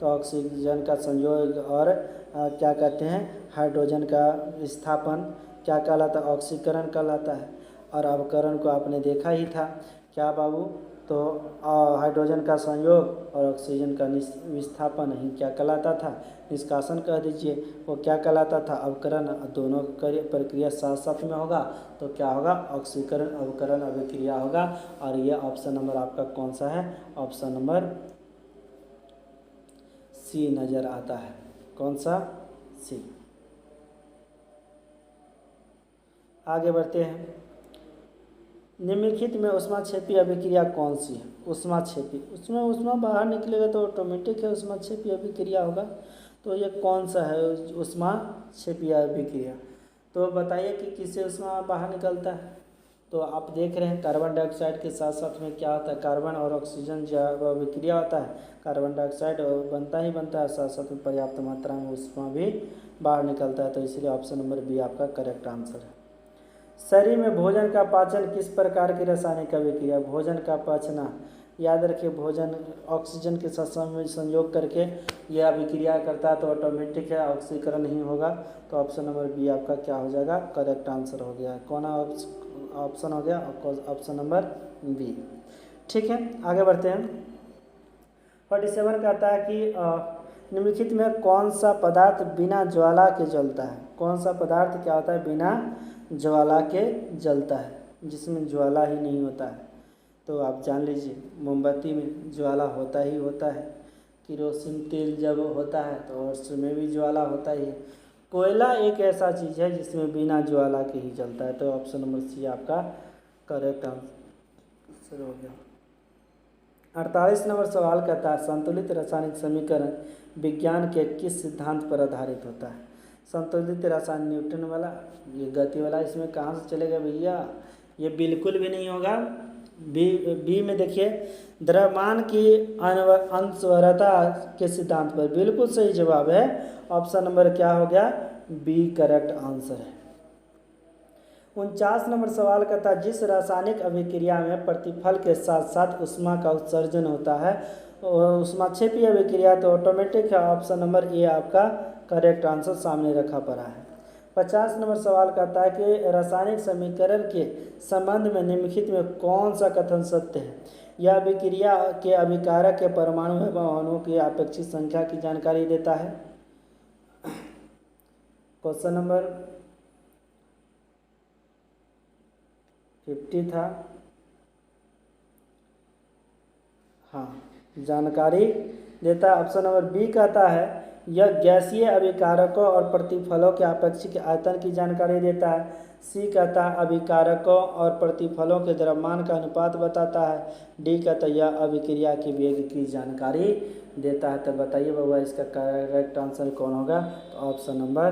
तो ऑक्सीजन का संयोग और क्या कहते हैं, हाइड्रोजन का विस्थापन क्या कहलाता है, ऑक्सीकरण कहलाता है। और अवकरण को आपने देखा ही था, क्या बाबू, तो हाइड्रोजन का संयोग और ऑक्सीजन का विस्थापन ही क्या कहलाता था, निष्कासन कह दीजिए, वो क्या कहलाता था, अवकरण। दोनों प्रक्रिया साथ साथ में होगा तो क्या होगा, ऑक्सीकरण अवकरण अभिक्रिया होगा। और ये ऑप्शन नंबर आपका कौन सा है, ऑप्शन नंबर सी नज़र आता है। कौन सा, सी। आगे बढ़ते हैं। निम्नलिखित में ऊष्माक्षेपी अभिक्रिया कौन सी है। ऊष्माक्षेपी, उसमें ऊष्मा बाहर निकलेगा तो ऑटोमेटिक है ऊष्माक्षेपी अभिक्रिया होगा। तो ये कौन सा है ऊष्माक्षेपी अभिक्रिया, तो बताइए कि किससे ऊष्मा बाहर निकलता है। तो आप देख रहे हैं कार्बन डाइऑक्साइड के साथ साथ में क्या होता है, कार्बन और ऑक्सीजन जब अभिक्रिया होता है कार्बन डाइऑक्साइड बनता है, साथ साथ में पर्याप्त मात्रा में ऊष्मा भी बाहर निकलता है। तो इसलिए ऑप्शन नंबर बी आपका करेक्ट आंसर है। शरीर में भोजन का पाचन किस प्रकार की रासायनिक अभिक्रिया, भोजन का पचना, याद रखिए भोजन ऑक्सीजन के साथ संयोग करके यह अभिक्रिया करता है, तो ऑटोमेटिक है, ऑक्सीकरण नहीं होगा। तो ऑप्शन नंबर बी आपका क्या हो जाएगा, करेक्ट आंसर हो गया। कौन ऑप्शन हो गया, ऑप्शन नंबर बी। ठीक है, आगे बढ़ते हैं। 47 कहता है कि निम्नलिखित में कौन सा पदार्थ बिना ज्वाला के जलता है। कौन सा पदार्थ क्या होता है, बिना ज्वाला के जलता है, जिसमें ज्वाला ही नहीं होता है। तो आप जान लीजिए मोमबत्ती में ज्वाला होता ही होता है, किरोसिन तेल जब होता है तो उसमें भी ज्वाला होता ही है। कोयला एक ऐसा चीज़ है जिसमें बिना ज्वाला के ही जलता है। तो ऑप्शन नंबर सी आपका करेक्ट आंसर हो गया। 48 नंबर सवाल कहता है संतुलित रासायनिक समीकरण विज्ञान के किस सिद्धांत पर आधारित होता है। संतुलित रासायन न्यूटन वाला, ये गति वाला, इसमें कहाँ से चलेगा भैया, ये बिल्कुल भी नहीं होगा। बी में देखिए द्रव्यमान की अनस्वरता के सिद्धांत पर, बिल्कुल सही जवाब है। ऑप्शन नंबर क्या हो गया, बी करेक्ट आंसर है। 49 नंबर सवाल कहता है जिस रासायनिक अभिक्रिया में प्रतिफल के साथ साथ ऊष्मा का उत्सर्जन होता है ऊष्माक्षेपी अभिक्रिया, तो ऑटोमेटिक है। ऑप्शन नंबर ए आपका करेक्ट आंसर सामने रखा पड़ा है। 50 नंबर सवाल कहता है कि रासायनिक समीकरण के संबंध में निम्नलिखित में कौन सा कथन सत्य है। यह अभिक्रिया के अभिकारक के परमाणु एवं अणुओं की अपेक्षित संख्या की जानकारी देता है। क्वेश्चन नंबर 50 था, हाँ, जानकारी देता है। ऑप्शन नंबर बी कहता है यह गैसीय अभिकारकों और प्रतिफलों के आपेक्षिक आयतन की जानकारी देता है। सी कहता है अभिकारकों और प्रतिफलों के द्रव्यमान का अनुपात बताता है। डी कहता है यह अभिक्रिया के वेग की जानकारी देता है। तो बताइए बाबा इसका करेक्ट आंसर कौन होगा? तो ऑप्शन नंबर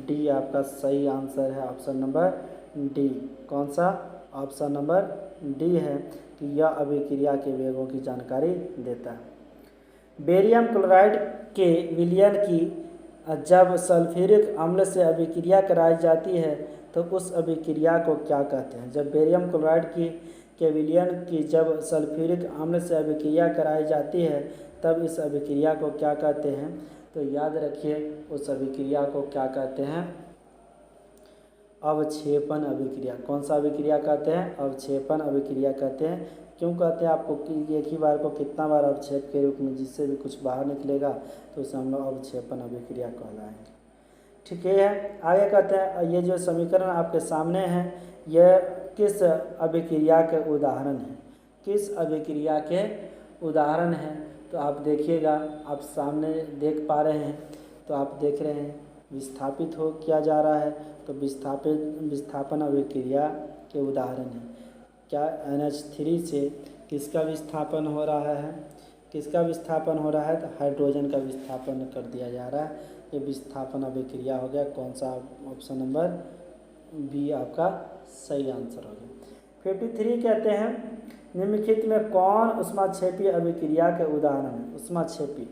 डी आपका सही आंसर है। ऑप्शन नंबर डी कौन सा? ऑप्शन नंबर डी है कि यह अभिक्रिया के वेगों की जानकारी देता है। बेरियम क्लोराइड के विलयन की जब सल्फ्यूरिक अम्ल से अभिक्रिया कराई जाती है तो उस अभिक्रिया को क्या कहते हैं? जब बेरियम क्लोराइड के विलयन की जब सल्फ्यूरिक अम्ल से अभिक्रिया कराई जाती है तब इस अभिक्रिया को क्या कहते हैं? तो याद रखिए उस अभिक्रिया को क्या कहते हैं? अवक्षेपण अभिक्रिया। कौन सा अभिक्रिया कहते हैं? अवक्षेपण अभिक्रिया कहते हैं। क्यों कहते हैं आपको कि एक ही बार को कितना बार अवक्षेप के रूप में जिससे भी कुछ बाहर निकलेगा तो उसे हम लोग अवक्षेपण अभिक्रिया कहलाएंगे। ठीक है, आगे कहते हैं ये जो समीकरण आपके सामने हैं यह किस अभिक्रिया के उदाहरण हैं? किस अभिक्रिया के उदाहरण हैं? तो आप देखिएगा, आप सामने देख पा रहे हैं, तो आप देख रहे हैं विस्थापित हो किया जा रहा है, तो विस्थापन अभिक्रिया के उदाहरण हैं। क्या NH3 से किसका विस्थापन हो रहा है? किसका विस्थापन हो रहा है? तो हाइड्रोजन का विस्थापन कर दिया जा रहा है। ये विस्थापन अभिक्रिया हो गया। कौन सा? ऑप्शन नंबर बी आपका सही आंसर हो गया। 53 कहते हैं निम्नलिखित में कौन ऊष्माक्षेपी अभिक्रिया के उदाहरण है? ऊष्माक्षेपी,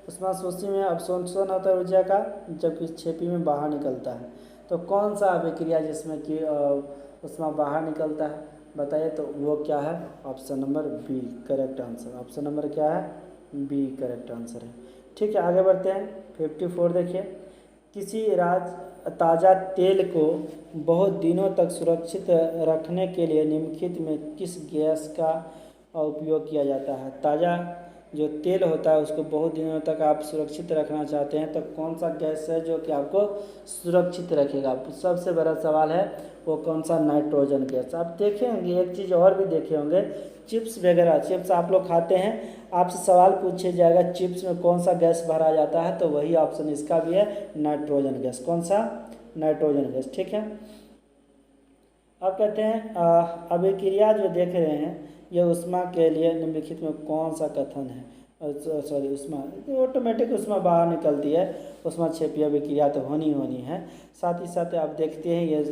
ऊष्माशोषी में अवशोषण होता है ऊर्जा का, जबकि क्षेपी में बाहर निकलता है। तो कौन सा अभिक्रिया जिसमें कि ऊष्मा बाहर निकलता है? बताइए, तो वो क्या है? Option number B correct answer. Option number क्या है? बी करेक्ट आंसर है। ठीक है, आगे बढ़ते हैं। 54 देखिए, किसी ताज़ा तेल को बहुत दिनों तक सुरक्षित रखने के लिए निम्नलिखित में किस गैस का उपयोग किया जाता है? ताज़ा जो तेल होता है उसको बहुत दिनों तक आप सुरक्षित रखना चाहते हैं तो कौन सा गैस है जो कि आपको सुरक्षित रखेगा? सबसे बड़ा सवाल है वो कौन सा? Nitrogen gas. आप देखे होंगे, एक चीज़ और भी देखे होंगे, चिप्स वगैरह, चिप्स आप लोग खाते हैं, आपसे सवाल पूछे जाएगा चिप्स में कौन सा गैस भरा जाता है, तो वही ऑप्शन इसका भी है, नाइट्रोजन गैस। कौन सा? Nitrogen gas. ठीक है, अब कहते हैं अभिक्रिया जो देख रहे हैं यह ऊष्मा के लिए निम्नलिखित में कौन सा कथन है? सॉरी, ऊष्मा ऑटोमेटिक ऊष्मा बाहर निकलती है, ऊष्माक्षेपी अभिक्रिया तो होनी है। साथ ही साथ आप देखते हैं ये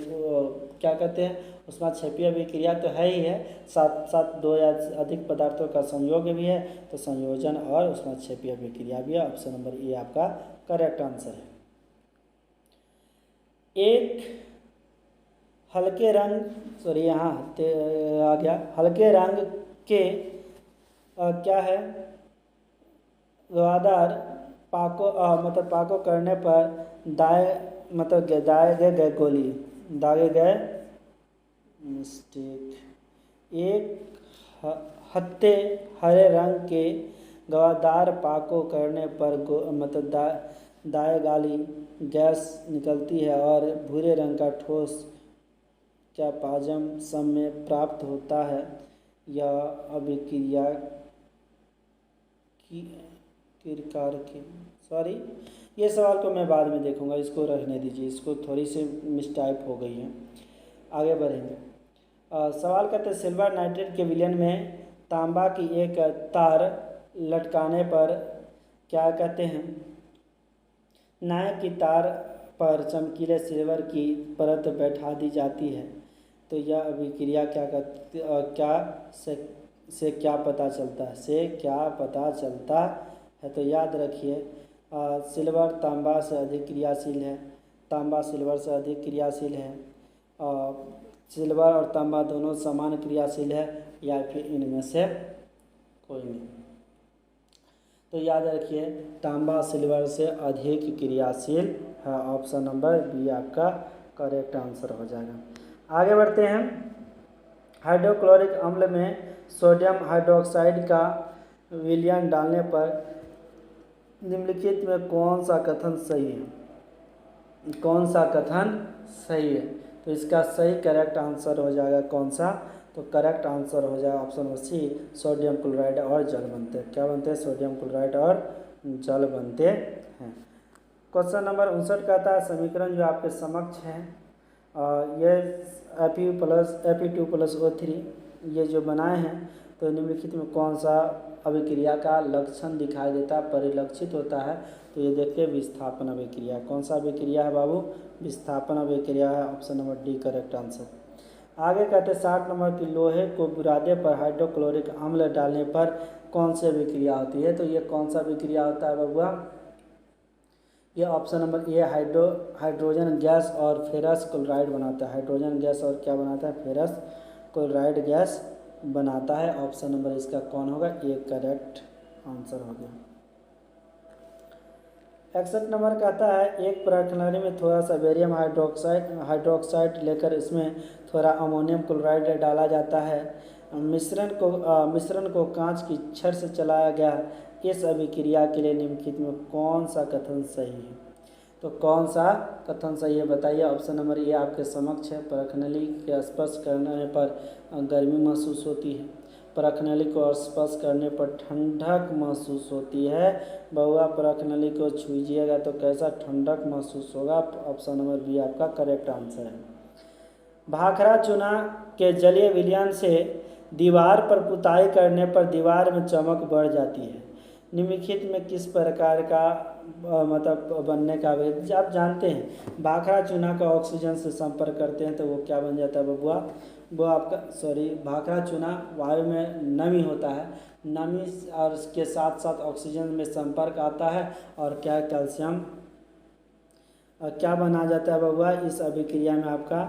क्या कहते हैं, ऊष्माक्षेपी अभिक्रिया तो है ही है, साथ साथ दो या अधिक पदार्थों का संयोग भी है, तो संयोजन और ऊष्माक्षेपी अभिक्रिया भी है। ऑप्शन नंबर ए आपका करेक्ट आंसर है। एक हल्के रंग, सॉरी यहाँ आ गया, हल्के रंग के क्या है, रवादार मतलब पाको करने पर दागे गए गोली, दागे गए मिस्टेक। एक हत्ते हरे रंग के गवादार पाको करने पर दाए गाली गैस निकलती है और भूरे रंग का ठोस क्या पाजम सम में प्राप्त होता है? यह अभिक्रिया की किरकार की, सॉरी ये सवाल को मैं बाद में देखूंगा, इसको रहने दीजिए, इसको थोड़ी सी मिसटाइप हो गई है। आगे बढ़ेंगे। सवाल कहते हैं सिल्वर नाइट्रेट के विलयन में तांबा की एक तार लटकाने पर क्या कहते हैं? नायक की तार पर चमकीले सिल्वर की परत बैठा दी जाती है, तो यह अभिक्रिया से क्या पता चलता है? से क्या पता चलता है? तो याद रखिए सिल्वर तांबा से अधिक क्रियाशील है, तांबा सिल्वर से अधिक क्रियाशील है, सिल्वर और तांबा दोनों समान क्रियाशील है, या फिर इनमें से कोई नहीं। तो याद रखिए तांबा सिल्वर से अधिक क्रियाशील है। ऑप्शन नंबर बी आपका करेक्ट आंसर हो जाएगा। आगे बढ़ते हैं। हाइड्रोक्लोरिक अम्ल में सोडियम हाइड्रोक्साइड का विलयन डालने पर निम्नलिखित में कौन सा कथन सही है? कौन सा कथन सही है? तो इसका सही करेक्ट आंसर हो जाएगा कौन सा? तो करेक्ट आंसर हो जाएगा option number C, sodium chloride और जल बनते हैं। क्या बनते हैं? सोडियम क्लोराइड और जल बनते हैं। क्वेश्चन नंबर 59 कहता है समीकरण जो आपके समक्ष है ये Fe2+O3 ये जो बनाए हैं तो निम्नलिखित में कौन सा अभिक्रिया का लक्षण दिखाई देता है, परिलक्षित होता है? तो ये देखिए विस्थापन अभिक्रिया। कौन सा अभिक्रिया है बाबू? विस्थापन अभिक्रिया है। Option number D correct answer. आगे कहते हैं 60 नंबर की लोहे को बुरादे पर हाइड्रोक्लोरिक अम्ल डालने पर कौन सी अभिक्रिया होती है? तो ये कौन सा अभिक्रिया होता है बबुआ? ये option number A hydrogen gas और फेरस क्लोराइड बनाता है। हाइड्रोजन गैस और क्या बनाता है? फेरस क्लोराइड गैस बनाता है। ऑप्शन नंबर इसका कौन होगा? ए करेक्ट आंसर हो गया। 61 नंबर कहता है एक प्रखनरी में थोड़ा सा बेरियम हाइड्रोक्साइड लेकर इसमें थोड़ा अमोनियम क्लोराइड डाला जाता है। मिश्रण को कांच की छड़ से चलाया गया। इस अभिक्रिया के लिए निम्नलिखित में कौन सा कथन सही है? तो कौन सा कथन सही है बताइए। ऑप्शन नंबर ए आपके समक्ष है। प्रखनली के स्पर्श करने पर गर्मी महसूस होती है। प्रखनली को स्पर्श करने पर ठंडक महसूस होती है। बउआ प्रखनली को छूजिएगा तो कैसा ठंडक महसूस होगा? ऑप्शन नंबर बी आपका करेक्ट आंसर है। भाखड़ा चूना के जलीय विलयन से दीवार पर पुताई करने पर दीवार में चमक बढ़ जाती है। निम्नलिखित में किस प्रकार का मतलब बनने का वेद आप जानते हैं? भाखड़ा चूना का ऑक्सीजन से संपर्क करते हैं तो वो क्या बन जाता है बबुआ? वो आपका भाखड़ा चूना वायु में नमी होता है। नमी और इसके साथ साथ ऑक्सीजन में संपर्क आता है और क्या कैल्शियम क्या बना जाता है बबुआ इस अभिक्रिया में आपका?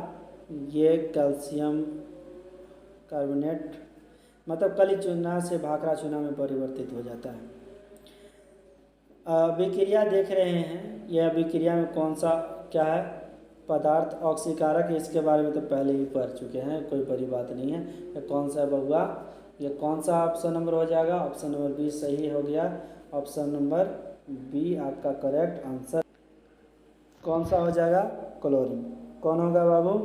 ये कैल्शियम कार्बोनेट मतलब कली चूना से भाखड़ा चूना में परिवर्तित हो जाता है। अभिक्रिया देख रहे हैं, यह अभिक्रिया में कौन सा क्या है पदार्थ ऑक्सीकारक है? इसके बारे में तो पहले ही पढ़ चुके हैं, कोई बड़ी बात नहीं है। ये कौन सा है बबुआ? ये कौन सा ऑप्शन नंबर हो जाएगा? ऑप्शन नंबर बी सही हो गया। ऑप्शन नंबर बी आपका करेक्ट आंसर। कौन सा हो जाएगा? क्लोरीन। कौन होगा बाबू?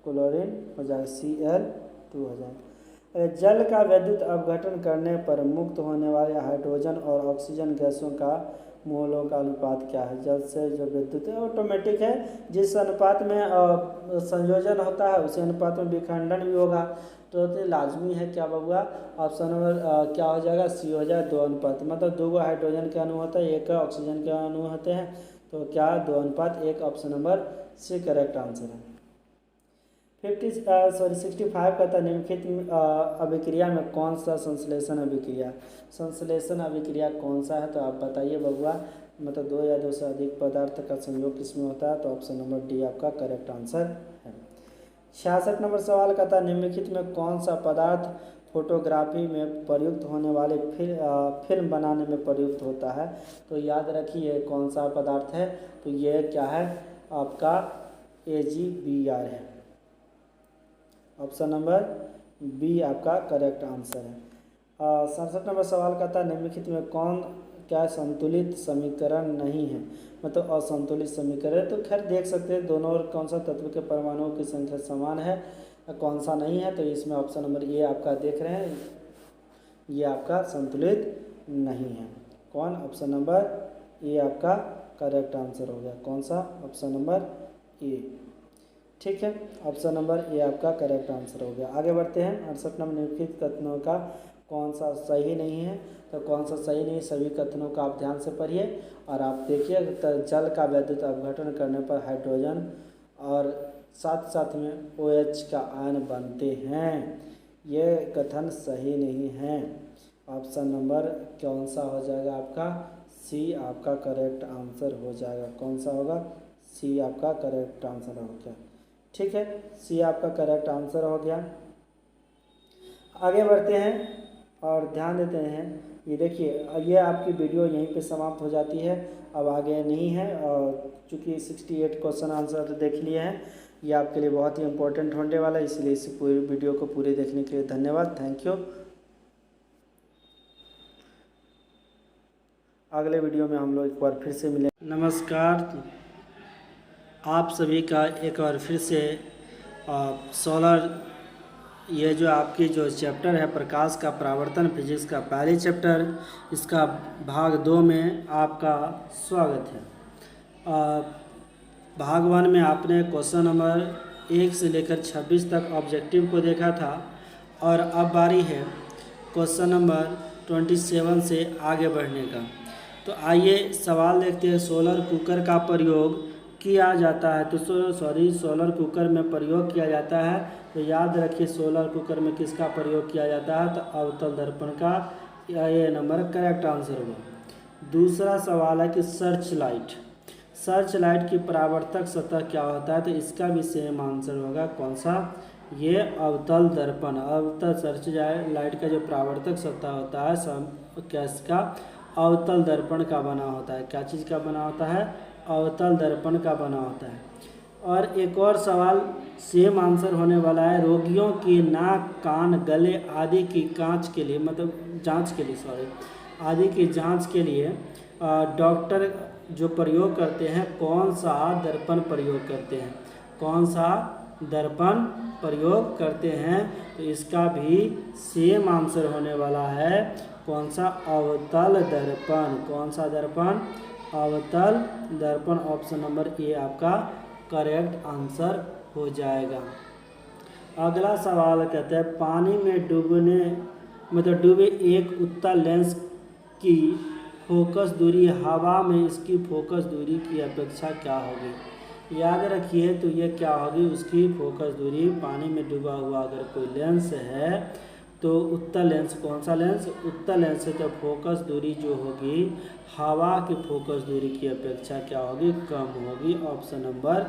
क्लोरीन हो जाएगा। Cl2 हो जाएगा। जल का विद्युत अपघटन करने पर मुक्त होने वाले हाइड्रोजन और ऑक्सीजन गैसों का मोलों का अनुपात क्या है? जल से जो विद्युत है ऑटोमेटिक है, जिस अनुपात में संयोजन होता है उसी अनुपात में विखंडन भी होगा। तो लाजमी है क्या बबुआ? ऑप्शन नंबर क्या हो जाएगा? सी हो जाएगा 2:1 मतलब 2 हाइड्रोजन के अणु होता है, 1 ऑक्सीजन के अणु होते हैं। तो क्या 2:1 option number C correct answer है। 65 कहता है निम्नलिखित अभिक्रिया में कौन सा संश्लेषण अभिक्रिया? संश्लेषण अभिक्रिया कौन सा है? तो आप बताइए बबुआ। मतलब 2 या 2 से अधिक पदार्थ का संयोग किसमें होता है? तो ऑप्शन नंबर डी आपका करेक्ट आंसर है। 66 नंबर सवाल कहता है निम्नलिखित में कौन सा पदार्थ फोटोग्राफी में प्रयुक्त होने वाले फिल्म बनाने में प्रयुक्त होता है? तो याद रखिए कौन सा पदार्थ है? तो ये क्या है आपका? AgBr है। ऑप्शन नंबर बी आपका करेक्ट आंसर है। 67 नंबर सवाल कहता है निम्नलिखित में कौन क्या संतुलित समीकरण नहीं है? मतलब असंतुलित समीकरण। तो खैर देख सकते हैं दोनों और कौन सा तत्व के परमाणुओं की संख्या समान है, कौन सा नहीं है? तो इसमें ऑप्शन नंबर ए आपका देख रहे हैं, ये आपका संतुलित नहीं है। कौन? ऑप्शन नंबर ए आपका करेक्ट आंसर हो गया। कौन सा? Option number A. ठीक है, ऑप्शन नंबर ए आपका करेक्ट आंसर हो गया। आगे बढ़ते हैं। 68 नंबर निम्नलिखित कथनों का कौन सा सही नहीं है? तो कौन सा सही नहीं? सभी कथनों का आप ध्यान से पढ़िए और आप देखिए जल का विद्युत अपघटन करने पर हाइड्रोजन और साथ साथ में OH का आयन बनते हैं, ये कथन सही नहीं है। ऑप्शन नंबर कौन सा हो जाएगा आपका? सी आपका करेक्ट आंसर हो जाएगा। कौन सा होगा? सी आपका करेक्ट आंसर हो गया। ठीक है, सी आपका करेक्ट आंसर हो गया। आगे बढ़ते हैं और ध्यान देते हैं। ये देखिए ये आपकी वीडियो यहीं पे समाप्त हो जाती है, अब आगे नहीं है। और चूँकि 68 क्वेश्चन आंसर देख लिए हैं, ये आपके लिए बहुत ही इम्पोर्टेंट होने वाला है, इसलिए इस पूरी वीडियो को पूरे देखने के लिए धन्यवाद। Thank you. अगले वीडियो में हम लोग एक बार फिर से मिलें। नमस्कार, आप सभी का एक बार फिर से सोलर ये जो आपकी जो चैप्टर है प्रकाश का परावर्तन फिजिक्स का पहले चैप्टर, इसका भाग 2 में आपका स्वागत है। भाग 1 में आपने क्वेश्चन नंबर 1 से लेकर 26 तक ऑब्जेक्टिव को देखा था और अब बारी है क्वेश्चन नंबर 27 से आगे बढ़ने का। तो आइए सवाल देखते हैं। सोलर कुकर का प्रयोग किया जाता है, तो सोलर कुकर में प्रयोग किया जाता है, तो याद रखिए सोलर कुकर में किसका प्रयोग किया जाता है, तो अवतल दर्पण का। ये नंबर करेक्ट आंसर होगा। दूसरा सवाल है कि सर्च लाइट की परावर्तक सतह क्या होता है, तो इसका भी सेम आंसर होगा कौन सा, ये अवतल दर्पण। अवतल सर्च लाइट का जो परावर्तक सतह होता है किसका, अवतल दर्पण का बना होता है। क्या चीज़ का बना होता है, अवतल दर्पण का बना होता है। और एक और सवाल सेम आंसर होने वाला है। रोगियों की नाक, कान, गले आदि की जांच के लिए आदि की जांच के लिए डॉक्टर जो प्रयोग करते हैं कौन सा दर्पण प्रयोग करते हैं, कौन सा दर्पण प्रयोग करते हैं, तो इसका भी सेम आंसर होने वाला है कौन सा, अवतल दर्पण। कौन सा दर्पण, अवतल दर्पण। ऑप्शन नंबर ए आपका करेक्ट आंसर हो जाएगा। अगला सवाल कहते हैं पानी में डूबे एक उत्तल लेंस की फोकस दूरी हवा में इसकी फोकस दूरी की अपेक्षा क्या होगी। याद रखिए तो ये क्या होगी, उसकी फोकस दूरी। पानी में डूबा हुआ अगर कोई लेंस है तो उत्तल लेंस, कौन सा लेंस, उत्तल लेंस है, तो फोकस दूरी जो होगी हवा की फोकस दूरी की अपेक्षा क्या होगी, कम होगी। ऑप्शन नंबर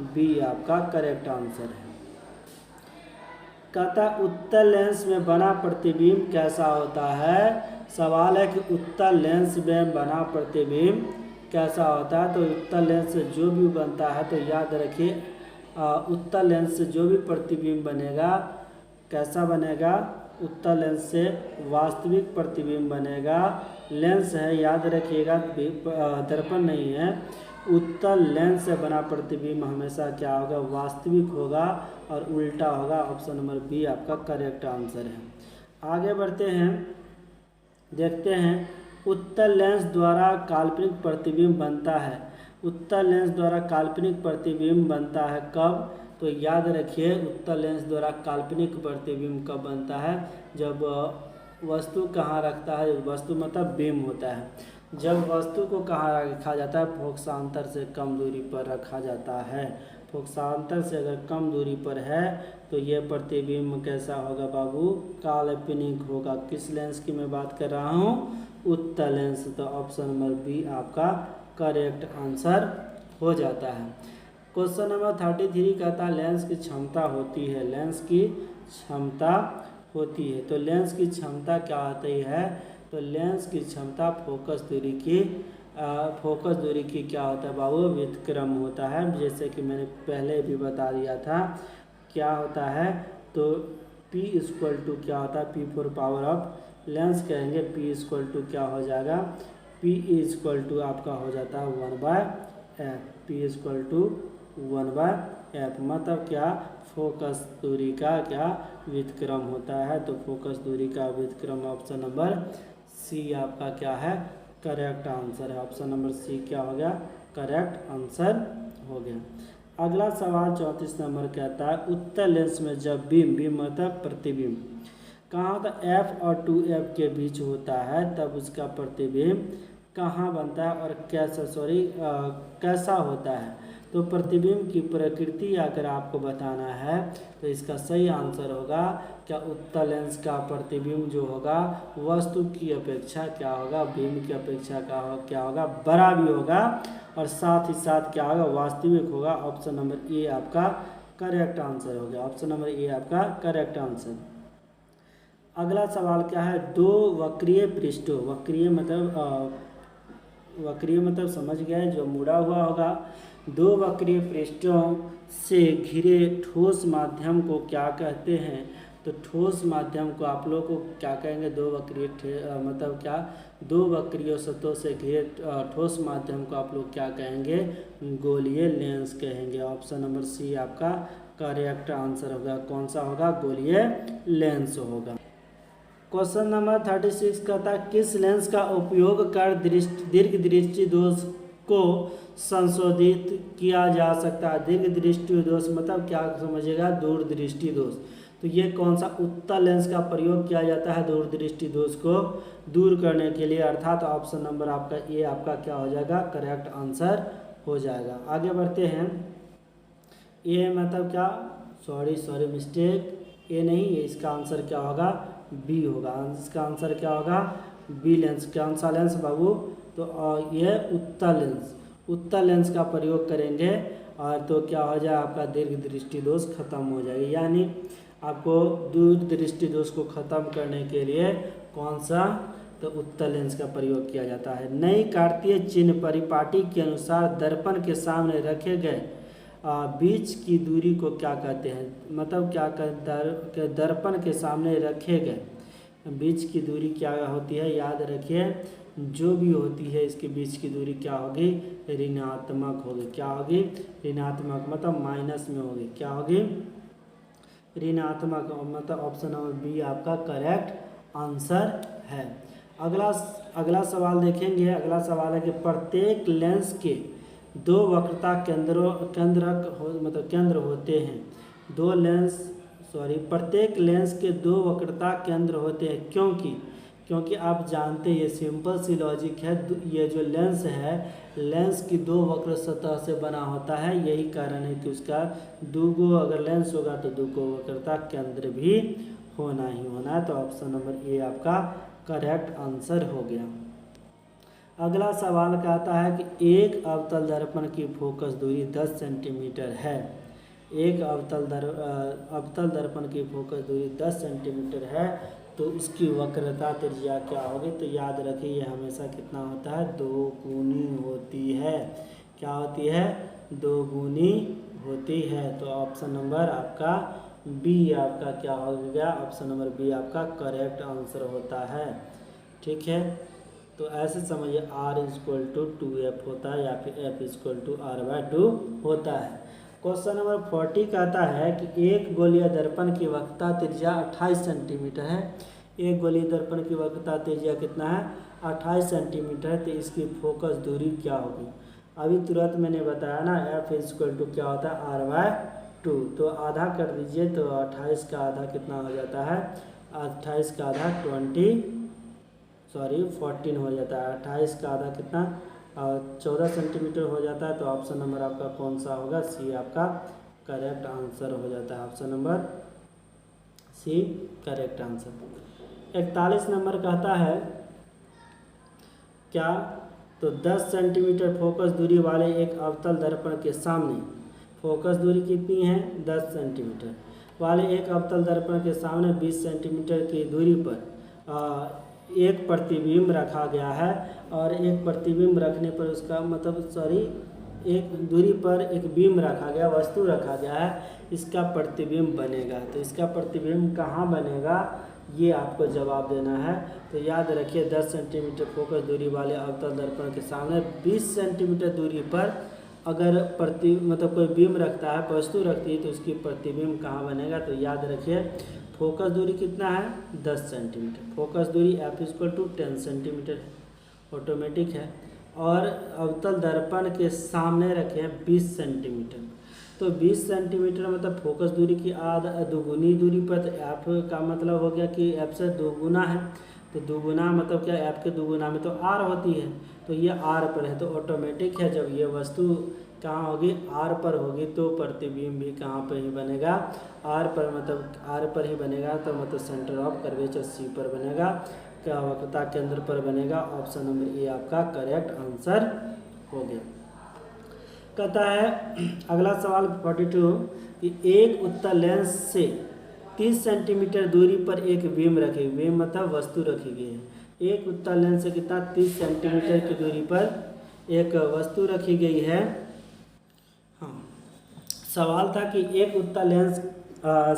बी आपका करेक्ट आंसर है। कहता उत्तल लेंस में बना प्रतिबिंब कैसा होता है। सवाल है कि उत्तल लेंस में बना प्रतिबिंब कैसा होता है, तो उत्तल लेंस से जो भी बनता है, तो याद रखिए उत्तल लेंस से जो भी प्रतिबिंब बनेगा कैसा बनेगा, उत्तल लेंस से वास्तविक प्रतिबिंब बनेगा। लेंस है याद रखिएगा, दर्पण नहीं है। उत्तल लेंस से बना प्रतिबिंब हमेशा क्या होगा, वास्तविक होगा और उल्टा होगा। ऑप्शन नंबर बी आपका करेक्ट आंसर है। आगे बढ़ते हैं, देखते हैं उत्तल लेंस द्वारा काल्पनिक प्रतिबिंब बनता है। उत्तल लेंस द्वारा काल्पनिक प्रतिबिंब बनता है कब, तो याद रखिए उत्तल लेंस द्वारा काल्पनिक प्रतिबिंब कब बनता है, जब वस्तु कहाँ रखता है, वस्तु मतलब बीम होता है। जब वस्तु को कहाँ रखा जाता है, फोकसांतर से कम दूरी पर रखा जाता है। फोकसांतर से अगर कम दूरी पर है तो ये प्रतिबिंब कैसा होगा बाबू, काल्पनिक होगा। किस लेंस की मैं बात कर रहा हूँ, उत्तल लेंस। तो ऑप्शन नंबर बी आपका करेक्ट आंसर हो जाता है। क्वेश्चन नंबर 33 कहता है लेंस की क्षमता होती है, लेंस की क्षमता होती है। तो लेंस की क्षमता क्या होती है, तो लेंस की क्षमता फोकस दूरी की क्या होता है बाबू, व्युत्क्रम होता है। जैसे कि मैंने पहले भी बता दिया था क्या होता है, तो P इक्वल टू क्या होता है, P for power of lens कहेंगे, P इक्वल टू क्या हो जाएगा, P इक्वल टू आपका हो जाता है 1/f। P equal to 1/f मतलब क्या, फोकस दूरी का क्या व्युत्क्रम होता है। तो फोकस दूरी का व्युत्क्रम ऑप्शन नंबर सी आपका क्या है, करेक्ट आंसर है। ऑप्शन नंबर सी क्या हो गया, करेक्ट आंसर हो गया। अगला सवाल 34 नंबर कहता है उत्तल लेंस में जब बीम मतलब प्रतिबिंब कहाँ होता है, F और 2F के बीच होता है, तब उसका प्रतिबिंब कहाँ बनता है और कैसा होता है। तो प्रतिबिंब की प्रकृति अगर आपको बताना है तो इसका सही आंसर होगा क्या, उत्तल लेंस का प्रतिबिंब जो होगा वस्तु की अपेक्षा क्या होगा, बीम की अपेक्षा क्या होगा, बड़ा भी होगा और साथ ही साथ क्या होगा, वास्तविक होगा। ऑप्शन नंबर ए आपका करेक्ट आंसर हो गया। ऑप्शन नंबर ए आपका करेक्ट आंसर। अगला सवाल क्या है, दो वक्रीय पृष्ठों, वक्रीय मतलब समझ गए जो मुड़ा हुआ होगा, दो वक्रीय पृष्ठों से घिरे ठोस माध्यम को क्या कहते हैं। तो ठोस माध्यम को आप लोग को क्या कहेंगे, दो वक्रीय मतलब क्या, दो वक्रीय सतहों से घिरे ठोस माध्यम को आप लोग क्या कहेंगे, गोलीय लेंस कहेंगे। ऑप्शन नंबर सी आपका करेक्ट आंसर होगा। कौन सा होगा, गोलीय लेंस होगा। क्वेश्चन नंबर 36 कहता है किस लेंस का उपयोग कर दीर्घ दृष्टि दोष को संशोधित किया जा सकता है। दीर्घ दृष्टि दोष मतलब क्या समझिएगा, दूरदृष्टि दोष। तो ये कौन सा उत्तल लेंस का प्रयोग किया जाता है दूरदृष्टि दोष को दूर करने के लिए, अर्थात ऑप्शन नंबर आपका ए आपका क्या हो जाएगा, करेक्ट आंसर हो जाएगा। आगे बढ़ते हैं। ए मतलब क्या, सॉरी मिस्टेक, ए नहीं, ये इसका आंसर क्या होगा, बी होगा। इसका आंसर क्या होगा, बी लेंस। कौन सा लेंस बाबू, तो ये उत्तल लेंस, उत्तल लेंस का प्रयोग करेंगे और तो क्या हो जाए आपका दीर्घ दृष्टि दोष खत्म हो जाएगी। यानी आपको दूर दृष्टि दोष को खत्म करने के लिए कौन सा, तो उत्तल लेंस का प्रयोग किया जाता है। नई कार्तीय चिन्ह परिपाटी के अनुसार दर्पण के सामने रखे गए बीच की दूरी को क्या कहते हैं, मतलब क्या कहते, दर्पण के सामने रखे गए बीच की दूरी क्या होती है, याद रखिए जो भी होती है इसके बीच की दूरी क्या होगी, ऋणात्मक होगी। क्या होगी, ऋणात्मक, मतलब माइनस में होगी। क्या होगी, ऋणात्मक, मतलब ऑप्शन नंबर बी आपका करेक्ट आंसर है। अगला सवाल देखेंगे। अगला सवाल है कि प्रत्येक लेंस के दो वक्रता केंद्र होते हैं। प्रत्येक लेंस के दो वक्रता केंद्र होते हैं। क्योंकि आप जानते हैं ये सिंपल सी लॉजिक है, ये जो लेंस है लेंस की दो वक्र सतह से बना होता है, यही कारण है कि उसका दूगो अगर लेंस होगा तो दूगो वक्रता केंद्र भी होना ही होना है। तो ऑप्शन नंबर ए आपका करेक्ट आंसर हो गया। अगला सवाल कहता है कि एक अवतल दर्पण की फोकस दूरी 10 सेंटीमीटर है। एक अवतल दर्पण की फोकस दूरी 10 सेंटीमीटर है, तो उसकी वक्रता त्रिज्या क्या होगी, तो याद रखिए ये हमेशा कितना होता है, 2 गुनी होती है। क्या होती है, 2 गुनी होती है। तो ऑप्शन नंबर आपका बी आपका क्या हो गया, ऑप्शन नंबर बी आपका करेक्ट आंसर होता है। ठीक है, तो ऐसे समझिए R=2F होता है या फिर F=R/2 होता है। क्वेश्चन नंबर 40 कहता है कि एक गोलीय दर्पण की वक्रता त्रिज्या 28 सेंटीमीटर है। एक गोलीय दर्पण की वक्रता त्रिज्या कितना है, 28 सेंटीमीटर है। तो इसकी फोकस दूरी क्या होगी, अभी तुरंत मैंने बताया ना, F= क्या होता है, R/2। तो आधा कर दीजिए, तो 28 का आधा कितना हो जाता है, 28 का आधा 14 हो जाता है। 28 का आधा कितना, 14 सेंटीमीटर हो जाता है। तो ऑप्शन नंबर आपका कौन सा होगा, सी आपका करेक्ट आंसर हो जाता है। Option number C correct answer. 41 number कहता है क्या, तो 10 सेंटीमीटर फोकस दूरी वाले एक अवतल दर्पण के सामने, फोकस दूरी कितनी है, 10 सेंटीमीटर वाले एक अवतल दर्पण के सामने 20 सेंटीमीटर की दूरी पर एक प्रतिबिंब रखा गया है। और एक प्रतिबिंब रखने पर उसका मतलब एक दूरी पर एक बिंब रखा गया, वस्तु रखा गया है, इसका प्रतिबिंब बनेगा। तो इसका प्रतिबिंब कहाँ बनेगा, ये आपको जवाब देना है। तो याद रखिए 10 सेंटीमीटर फोकस दूरी वाले अवतल दर्पण के सामने 20 सेंटीमीटर दूरी पर अगर कोई बिंब रखता है, वस्तु रखती है, तो उसकी प्रतिबिंब कहाँ बनेगा। तो याद रखिए फोकस दूरी कितना है, 10 सेंटीमीटर। फोकस दूरी F=10 सेंटीमीटर है, ऑटोमेटिक है। और अवतल दर्पण के सामने रखे हैं 20 सेंटीमीटर। तो 20 सेंटीमीटर मतलब फोकस दूरी की दोगुनी दूरी पर, तो F का मतलब हो गया कि F से 2 गुना है। तो 2 गुना मतलब क्या, F के 2 गुना में तो R होती है, तो ये R पर है। तो ऑटोमेटिक है जब ये वस्तु कहाँ होगी, R पर होगी, तो प्रतिबिंब भी कहाँ पर ही बनेगा, R पर, मतलब R पर ही बनेगा। तो मतलब सेंटर ऑफ कर्वेचर C पर बनेगा, क्या वक्रता केंद्र पर बनेगा। ऑप्शन नंबर ए आपका करेक्ट आंसर हो गया। कहता है अगला सवाल 42 कि एक उत्तल लेंस से 30 सेंटीमीटर दूरी पर एक बीम रखी, बीम मतलब वस्तु रखी गई है। एक उत्तल लेंस से कितना, 30 सेंटीमीटर की दूरी पर एक वस्तु रखी गई है। हाँ, सवाल था कि एक उत्तल लेंस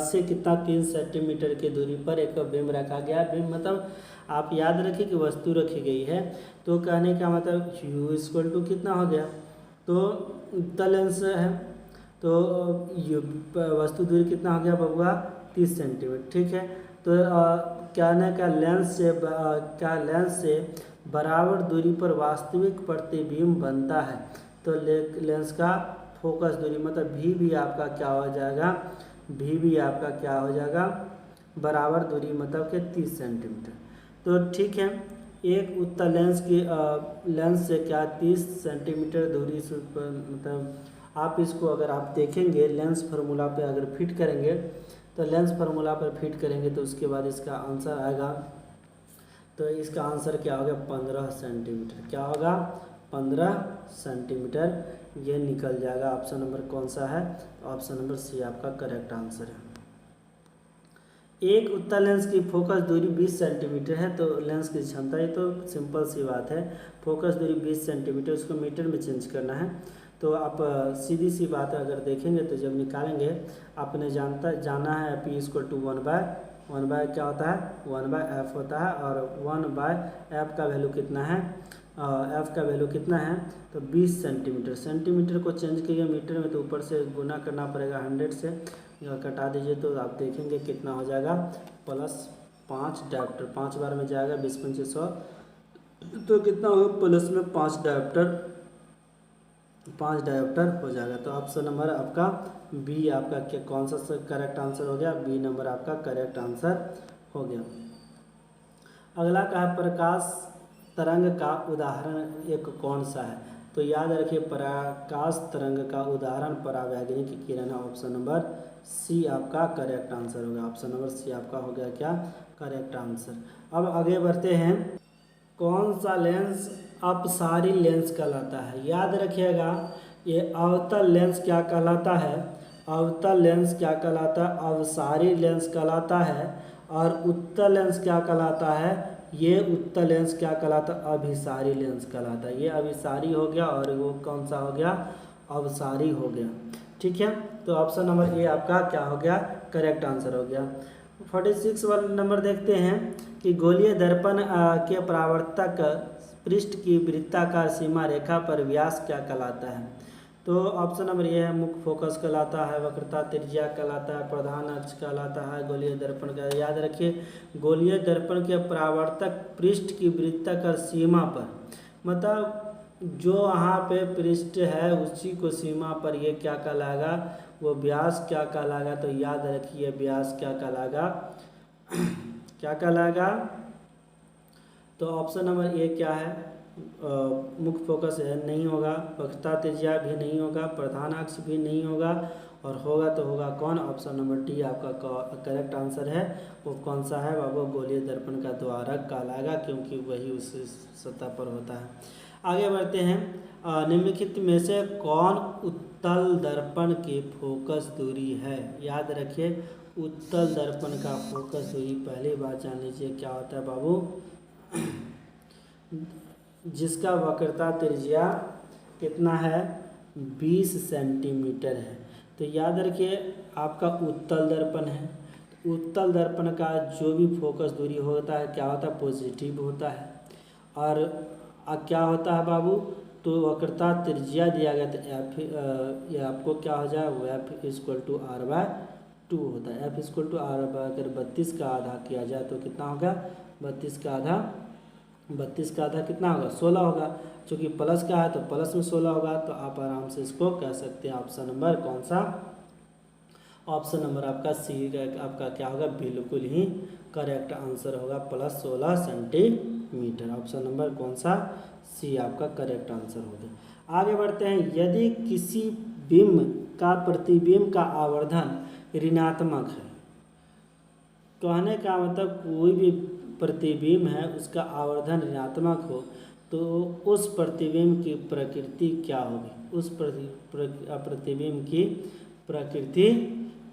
से कितना 3 सेंटीमीटर की दूरी पर एक बीम रखा गया। बीम मतलब आप याद रखिए कि वस्तु रखी गई है। तो कहने का मतलब U= कितना हो गया, तो उत्तल लेंस है, तो वस्तु दूरी कितना हो गया बबुआ, 30 सेंटीमीटर। ठीक है, तो कहने का लेंस से बराबर दूरी पर वास्तविक प्रतिबिंब बनता है। तो लेंस का फोकस दूरी मतलब भी आपका क्या हो जाएगा, भी आपका क्या हो जाएगा, बराबर दूरी मतलब कि 30 सेंटीमीटर। तो ठीक है, एक उत्तल लेंस से क्या 30 सेंटीमीटर दूरी से मतलब आप इसको अगर आप देखेंगे लेंस फार्मूला पे अगर फिट करेंगे, तो लेंस फार्मूला पर फिट करेंगे तो उसके बाद इसका आंसर आएगा। तो इसका आंसर क्या होगा, 15 सेंटीमीटर। क्या होगा, 15 सेंटीमीटर ये निकल जाएगा। ऑप्शन नंबर कौन सा है, ऑप्शन नंबर सी आपका करेक्ट आंसर है। एक उत्तल लेंस की फोकस दूरी 20 सेंटीमीटर है, तो लेंस की क्षमता, ये तो सिंपल सी बात है, फोकस दूरी 20 सेंटीमीटर, उसको मीटर में चेंज करना है। तो आप सीधी सी बात अगर देखेंगे तो जब निकालेंगे आपने जाना है पी इक्वल टू 1/1 क्या होता है, 1/f होता है, और 1/f का वैल्यू कितना है, f का वैल्यू कितना है, तो 20 सेंटीमीटर। सेंटीमीटर को चेंज किए मीटर में तो ऊपर से गुना करना पड़ेगा 100 से, कटा दीजिए तो आप देखेंगे कितना हो जाएगा, +5 डायोप्टर। 5 बार में जाएगा 20×5 100, तो कितना होगा, प्लस में 5 डायोप्टर हो जाएगा। तो ऑप्शन नंबर आपका बी आपका क्या कौन सा करेक्ट आंसर हो गया, बी नंबर आपका करेक्ट आंसर हो गया। अगला का है प्रकाश तरंग का उदाहरण एक कौन सा है। तो याद रखिए प्रकाश तरंग का उदाहरण परावैज्ञानिक किरण है। ऑप्शन नंबर सी आपका करेक्ट आंसर होगा। ऑप्शन नंबर सी आपका हो गया क्या, करेक्ट आंसर। अब आगे बढ़ते हैं, कौन सा लेंस अपसारी लेंस कहलाता है। याद रखिएगा ये अवतल लेंस क्या कहलाता है, अवतल लेंस क्या कहलाता है, अवसारी लेंस कहलाता है। और उत्तल लेंस क्या कहलाता है, ये उत्तल लेंस क्या कहलाता है, अभिसारी लेंस कहलाता है। ये अभिसारी हो गया और वो कौन सा हो गया, अवसारी हो गया। ठीक है, तो ऑप्शन नंबर ए आपका क्या हो गया, करेक्ट आंसर हो गया। 46 वाला नंबर देखते हैं कि गोलीय दर्पण के परावर्तक पृष्ठ की वृत्ताकार सीमा रेखा पर व्यास क्या कहलाता है। तो ऑप्शन नंबर ये है, मुख्य फोकस कहलाता है, वक्रता त्रिज्या कहलाता है, प्रधान अक्ष कहलाता है, गोलीय दर्पण का। याद रखिए गोलीय दर्पण के परावर्तक पृष्ठ की वृत्ताकार सीमा पर, मतलब जो वहाँ पे पृष्ठ है उसी को सीमा पर ये क्या कहलाएगा, वो व्यास क्या कहलाएगा। तो याद रखिए व्यास क्या कहलाएगा, क्या कहलाएगा। तो ऑप्शन नंबर ए क्या है, मुख्य फोकस है नहीं होगा, वक्रता त्रिज्या भी नहीं होगा, प्रधान अक्ष भी नहीं होगा, और होगा तो होगा कौन, ऑप्शन नंबर डी आपका करेक्ट आंसर है। वो कौन सा है बाबू, गोलीय दर्पण का द्वारक कहलाएगा, क्योंकि वही उस सतह पर होता है। आगे बढ़ते हैं, निम्नलिखित में से कौन उत्तल दर्पण की फोकस दूरी है। याद रखिए उत्तल दर्पण का फोकस दूरी पहली बात जान लीजिए क्या होता है बाबू, जिसका वक्रता त्रिज्या कितना है, 20 सेंटीमीटर है। तो याद रखिए आपका उत्तल दर्पण है, उत्तल दर्पण का जो भी फोकस दूरी होता है क्या होता है, पॉजिटिव होता है। और क्या होता है बाबू, तो वक्रता त्रिज्या दिया गया तो एफ, ये आपको क्या हो जाए, वो एफ इक्वल टू r/2 होता है। एफ इक्वल टू r अगर 32 का आधा किया जाए तो कितना होगा, 32 का आधा कितना होगा, 16 होगा। चूँकि प्लस का है तो प्लस में 16 होगा, तो आप आराम से इसको कह सकते हैं ऑप्शन नंबर कौन सा, ऑप्शन नंबर आपका सी आपका क्या होगा, बिल्कुल ही करेक्ट आंसर होगा, +16 सेंटीमीटर। ऑप्शन नंबर कौन सा, सी आपका करेक्ट आंसर होगा। आगे बढ़ते हैं, यदि किसी बिंब का प्रतिबिंब का आवर्धन ऋणात्मक है, कहने का मतलब कोई भी प्रतिबिंब है उसका आवर्धन ऋणात्मक हो तो उस प्रतिबिंब की प्रकृति क्या होगी, उस प्रतिबिंब की प्रकृति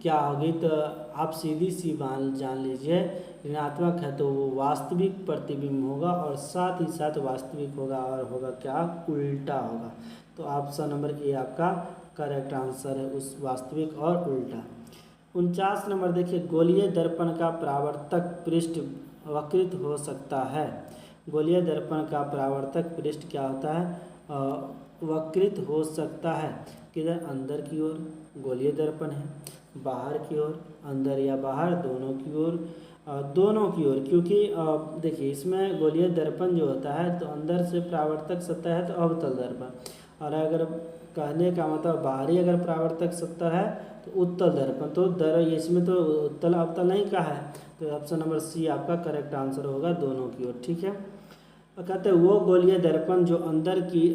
क्या होगी। तो आप सीधी सी बात जान लीजिए, ऋणात्मक है तो वो वास्तविक प्रतिबिंब होगा, और साथ ही साथ वास्तविक होगा, और होगा क्या, उल्टा होगा। तो ऑप्शन नंबर ए आपका करेक्ट आंसर है, उस वास्तविक और उल्टा। 49 नंबर देखिए, गोलीय दर्पण का परावर्तक पृष्ठ वक्रित हो सकता है। गोलीय दर्पण का परावर्तक पृष्ठ क्या होता है, वक्रित हो सकता है। किधर, अंदर की ओर गोलीय दर्पण है, बाहर की ओर, अंदर या बाहर दोनों की ओर, दोनों की ओर, क्योंकि देखिए इसमें गोलीय दर्पण जो होता है तो अंदर से परावर्तक सतह है तो अवतल दर्पण, और अगर कहने का मतलब बाहरी अगर परावर्तक सतह है तो उत्तल दर्पण। तो इसमें तो उत्तल अवतल नहीं कहा है, तो ऑप्शन नंबर सी आपका करेक्ट आंसर होगा, दोनों की ओर। ठीक है, और कहते हैं वो गोलीय दर्पण जो अंदर की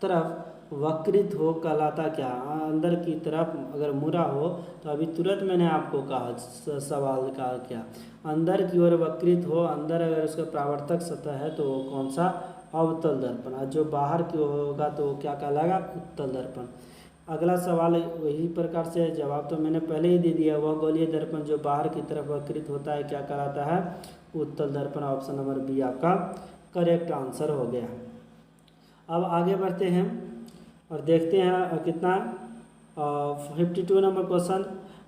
तरफ वक्रित हो कहलाता क्या? अंदर की तरफ अगर मुड़ा हो तो अभी तुरंत मैंने आपको कहा सवाल का क्या, अंदर की ओर वक्रित हो, अंदर अगर उसका परावर्तक सतह है तो वो कौन सा? अवतल दर्पण। और जो बाहर की ओर होगा तो वो क्या कहलाएगा? उत्तल दर्पण। अगला सवाल वही प्रकार से है, जवाब तो मैंने पहले ही दे दिया। वह गोलीय दर्पण जो बाहर की तरफ वक्रित होता है क्या कहलाता है? उत्तल दर्पण। ऑप्शन नंबर बी आपका करेक्ट आंसर हो गया। अब आगे बढ़ते हैं और देखते हैं कितना 52 नंबर क्वेश्चन,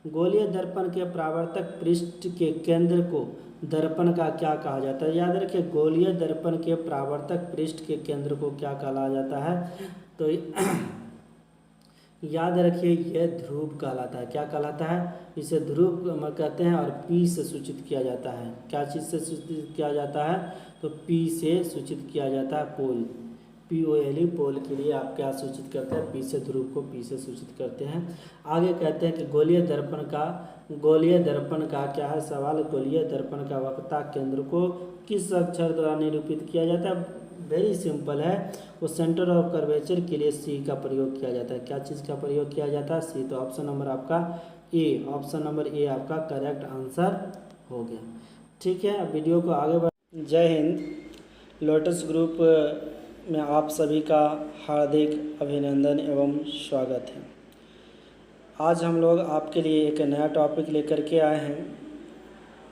गोलीय दर्पण के परावर्तक पृष्ठ के केंद्र को दर्पण का क्या कहा जाता है? याद रखिए, गोलीय दर्पण के परावर्तक पृष्ठ के केंद्र को क्या कहा जाता है? तो याद रखिए यह ध्रुव कहलाता है। क्या कहलाता है? इसे ध्रुव कहते हैं, और पी से सूचित किया जाता है। क्या चीज़ से सूचित किया जाता है? तो पी से सूचित किया जाता है, पोल, POLE, पोल के लिए आप क्या सूचित करते हैं? पी से, ध्रुव को पी से सूचित करते हैं। आगे कहते हैं कि गोलीय दर्पण का क्या है सवाल? गोलीय दर्पण का वक्रता केंद्र को किस अक्षर द्वारा निरूपित किया जाता है? वेरी सिंपल है, वो सेंटर ऑफ कर्वेचर के लिए सी का प्रयोग किया जाता है। क्या चीज़ का प्रयोग किया जाता है? सी। तो ऑप्शन नंबर आपका ए, ऑप्शन नंबर ए आपका करेक्ट आंसर हो गया। ठीक है, अब वीडियो को आगे बढ़। जय हिंद। लोटस ग्रुप में आप सभी का हार्दिक अभिनंदन एवं स्वागत है। आज हम लोग आपके लिए एक नया टॉपिक लेकर के आए हैं,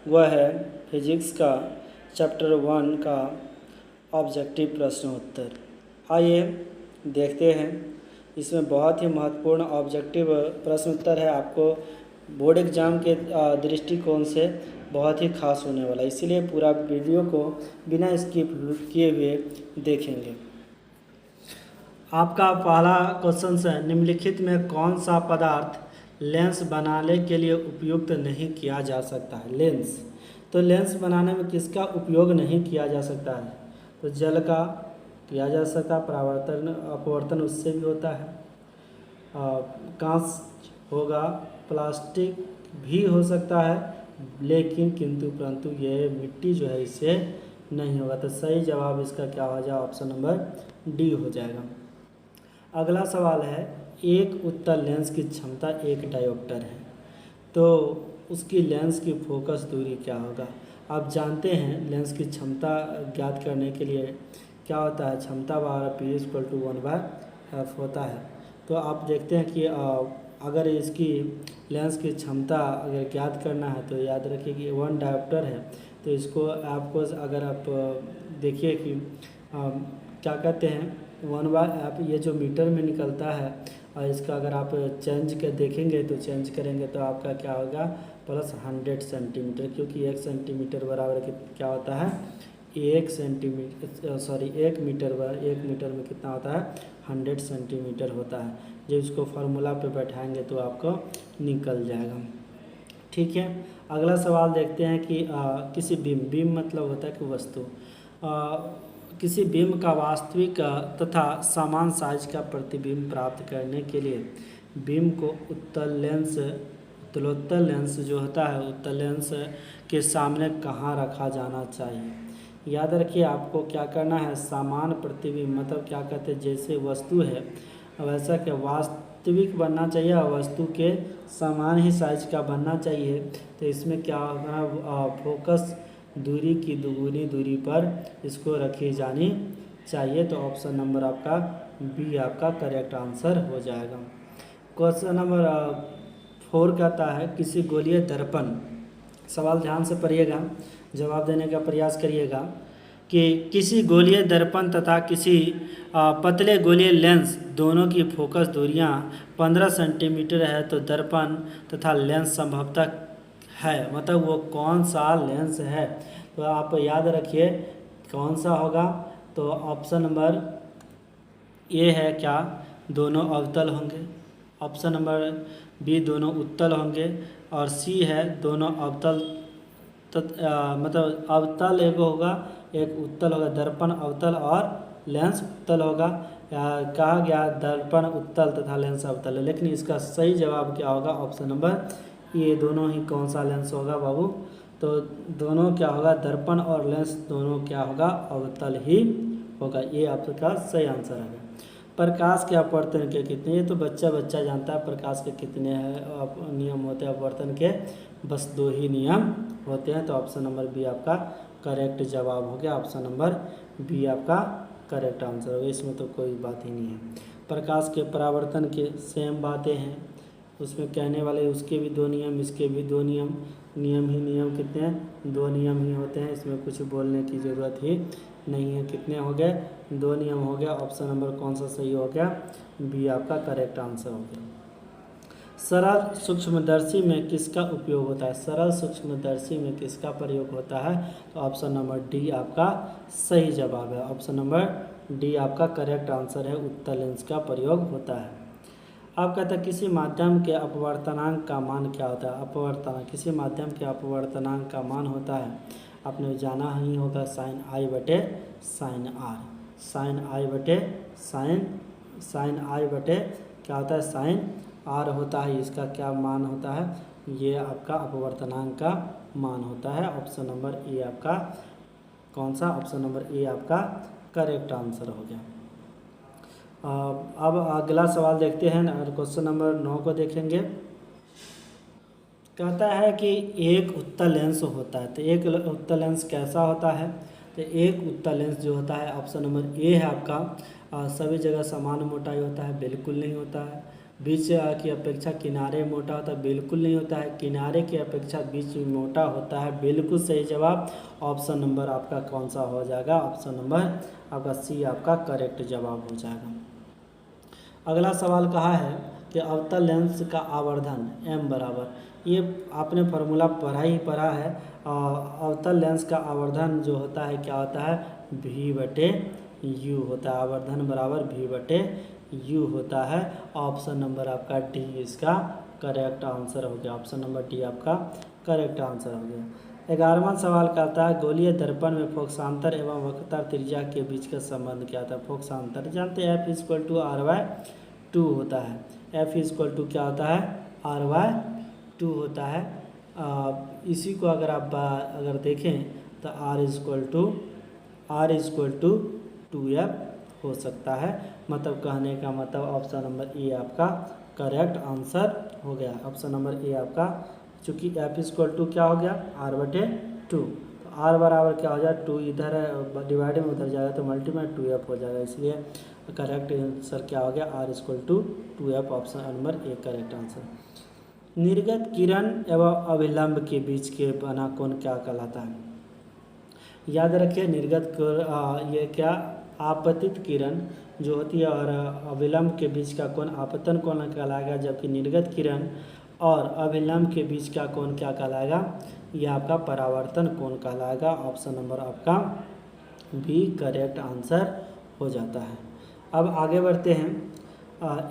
वह है फिजिक्स का चैप्टर 1 का ऑब्जेक्टिव प्रश्न उत्तर। आइए देखते हैं, इसमें बहुत ही महत्वपूर्ण ऑब्जेक्टिव प्रश्न उत्तर है, आपको बोर्ड एग्जाम के दृष्टिकोण से बहुत ही खास होने वाला है, इसीलिए पूरा वीडियो को बिना स्किप किए हुए देखेंगे। आपका पहला क्वेश्चन है, निम्नलिखित में कौन सा पदार्थ लेंस बनाने के लिए उपयुक्त नहीं किया जा सकता है? लेंस, तो लेंस बनाने में किसका उपयोग नहीं किया जा सकता है? तो जल का किया जा सकता, परावर्तन अपवर्तन उससे भी होता है, कांच होगा, प्लास्टिक भी हो सकता है, लेकिन किंतु परंतु ये मिट्टी जो है इससे नहीं होगा। तो सही जवाब इसका क्या हो जाएगा? ऑप्शन नंबर डी हो जाएगा। अगला सवाल है, एक उत्तल लेंस की क्षमता 1 डायोप्टर है, तो उसकी लेंस की फोकस दूरी क्या होगा? आप जानते हैं लेंस की क्षमता ज्ञात करने के लिए क्या होता है? क्षमता बार P = 1/f होता है। तो आप देखते हैं कि अगर इसकी लेंस की क्षमता अगर ज्ञात करना है तो याद रखिए कि 1 डायोप्टर है, तो इसको आपको अगर आप देखिए कि क्या कहते हैं 1/f, ये जो मीटर में निकलता है, और इसका अगर आप चेंज कर देखेंगे तो चेंज करेंगे तो आपका क्या होगा? +100 सेंटीमीटर, क्योंकि 1 सेंटीमीटर बराबर क्या होता है? 1 मीटर में कितना होता है? 100 सेंटीमीटर होता है। जब इसको फार्मूला पे बैठाएंगे तो आपको निकल जाएगा। ठीक है, अगला सवाल देखते हैं कि किसी बीम मतलब होता है कि वस्तु, किसी बीम का वास्तविक तथा समान साइज का प्रतिबिंब प्राप्त करने के लिए बीम को उत्तलोत्तल लेंस जो होता है, उत्तल लेंस के सामने कहाँ रखा जाना चाहिए? याद रखिए आपको क्या करना है? समान प्रतिबिंब मतलब क्या कहते हैं, जैसे वस्तु है वैसा क्या वास्तविक बनना चाहिए और वस्तु के समान ही साइज का बनना चाहिए। तो इसमें क्या होगा? फोकस दूरी की दुगुनी दूरी पर इसको रखी जानी चाहिए। तो ऑप्शन नंबर आपका बी आपका करेक्ट आंसर हो जाएगा। क्वेश्चन नंबर 4 कहता है, किसी गोलीय दर्पण, सवाल ध्यान से पढ़िएगा, जवाब देने का प्रयास करिएगा, कि किसी गोलीय दर्पण तथा किसी पतले गोलीय लेंस दोनों की फोकस दूरियां 15 सेंटीमीटर है, तो दर्पण तथा लेंस संभवतः है, मतलब वो कौन सा लेंस है? तो आप याद रखिए कौन सा होगा? तो ऑप्शन नंबर ए है क्या? दोनों अवतल होंगे। ऑप्शन नंबर बी दोनों उत्तल होंगे, और सी है दोनों अवतल मतलब अवतल एक होगा, एक उत्तल होगा, दर्पण अवतल और लेंस उत्तल होगा। कहा गया दर्पण उत्तल तथा लेंस अवतल है, लेकिन इसका सही जवाब क्या होगा? ऑप्शन नंबर ये दोनों ही कौन सा लेंस होगा बाबू? तो दोनों क्या होगा? दर्पण और लेंस दोनों क्या होगा? अवतल ही होगा। ये आपका सही आंसर है। प्रकाश के अपवर्तन के कितने? ये तो बच्चा जानता है प्रकाश के कितने हैं नियम होते हैं अपवर्तन के। बस 2 ही नियम होते हैं। तो ऑप्शन नंबर बी आपका करेक्ट जवाब हो गया। ऑप्शन नंबर बी आपका करेक्ट आंसर होगा, इसमें तो कोई बात ही नहीं है। प्रकाश के परावर्तन के सेम बातें हैं, उसमें कहने वाले उसके भी 2 नियम, इसके भी 2 नियम। नियम कितने हैं? 2 नियम ही होते हैं, इसमें कुछ बोलने की ज़रूरत ही नहीं है। कितने हो गए? 2 नियम हो गया। ऑप्शन नंबर कौन सा सही हो गया? बी आपका करेक्ट आंसर हो गया। सरल सूक्ष्मदर्शी में किसका उपयोग होता है? सरल सूक्ष्मदर्शी में किसका प्रयोग होता है? तो ऑप्शन नंबर डी आपका सही जवाब है। ऑप्शन नंबर डी आपका करेक्ट आंसर है, उत्तल लेंस का प्रयोग होता है। अब कहता है किसी माध्यम के अपवर्तनांक का मान क्या होता है? अपवर्तनांक, किसी माध्यम के अपवर्तनांक का मान होता है, आपने जाना ही होगा, साइन आई बटे साइन आर। साइन आई बटे साइन आई बटे क्या होता है? साइन आर होता है। इसका क्या मान होता है? ये आपका अपवर्तनांक का मान होता है। ऑप्शन नंबर ए आपका कौन सा? ऑप्शन नंबर ए आपका करेक्ट आंसर हो गया। अब अगला सवाल देखते हैं और क्वेश्चन नंबर 9 को देखेंगे। कहता है कि एक उत्तल लेंस होता है, तो एक उत्तल लेंस कैसा होता है? तो एक उत्तल लेंस जो होता है, ऑप्शन नंबर ए है आपका, सभी जगह समान मोटाई होता है? बिल्कुल नहीं होता है। बीच की अपेक्षा किनारे मोटा होता है? बिल्कुल नहीं होता है। किनारे की अपेक्षा बीच में मोटा होता है? बिल्कुल सही जवाब। ऑप्शन नंबर आपका कौन सा हो जाएगा? ऑप्शन नंबर आपका सी आपका करेक्ट जवाब हो जाएगा। अगला सवाल कहा है कि अवतल लेंस का आवर्धन m बराबर, ये आपने फार्मूला पढ़ा है। अवतल लेंस का आवर्धन जो होता है क्या होता है? v बटे u होता है। आवर्धन बराबर v बटे u होता है। ऑप्शन नंबर आपका डी इसका करेक्ट आंसर हो गया। ऑप्शन नंबर डी आपका करेक्ट आंसर हो गया। 11वां सवाल कहता है गोलीय दर्पण में फोकसांतर एवं वक्रता त्रिज्या के बीच का संबंध क्या था? फोकसांतर जानते हैं F=R/2 होता है। F= क्या होता है? R/2 होता है। इसी को अगर आप अगर देखें तो R=2F हो सकता है। मतलब कहने का मतलब ऑप्शन नंबर ए आपका करेक्ट आंसर हो गया। ऑप्शन नंबर ए आपका, चूँकि F= क्या हो गया? R/2, तो R बराबर क्या हो जाएगा? 2 इधर है, डिवाइड में उधर जाएगा तो मल्टीप्लाई 2F हो जाएगा। इसलिए करेक्ट आंसर क्या हो गया? R=2F। Option number A correct answer. निर्गत किरण एवं अभिलंब के बीच के बना कोण क्या कहलाता है? याद रखिए, निर्गत ये क्या? आपतित किरण जो होती है और अभिलंब के बीच का कोण आपतन कोण कहलाएगा, जबकि निर्गत किरण और अभिलंब के बीच का कोण क्या कहलाएगा? ये आपका परावर्तन कोण कहलाएगा। ऑप्शन नंबर आपका बी करेक्ट आंसर हो जाता है। अब आगे बढ़ते हैं।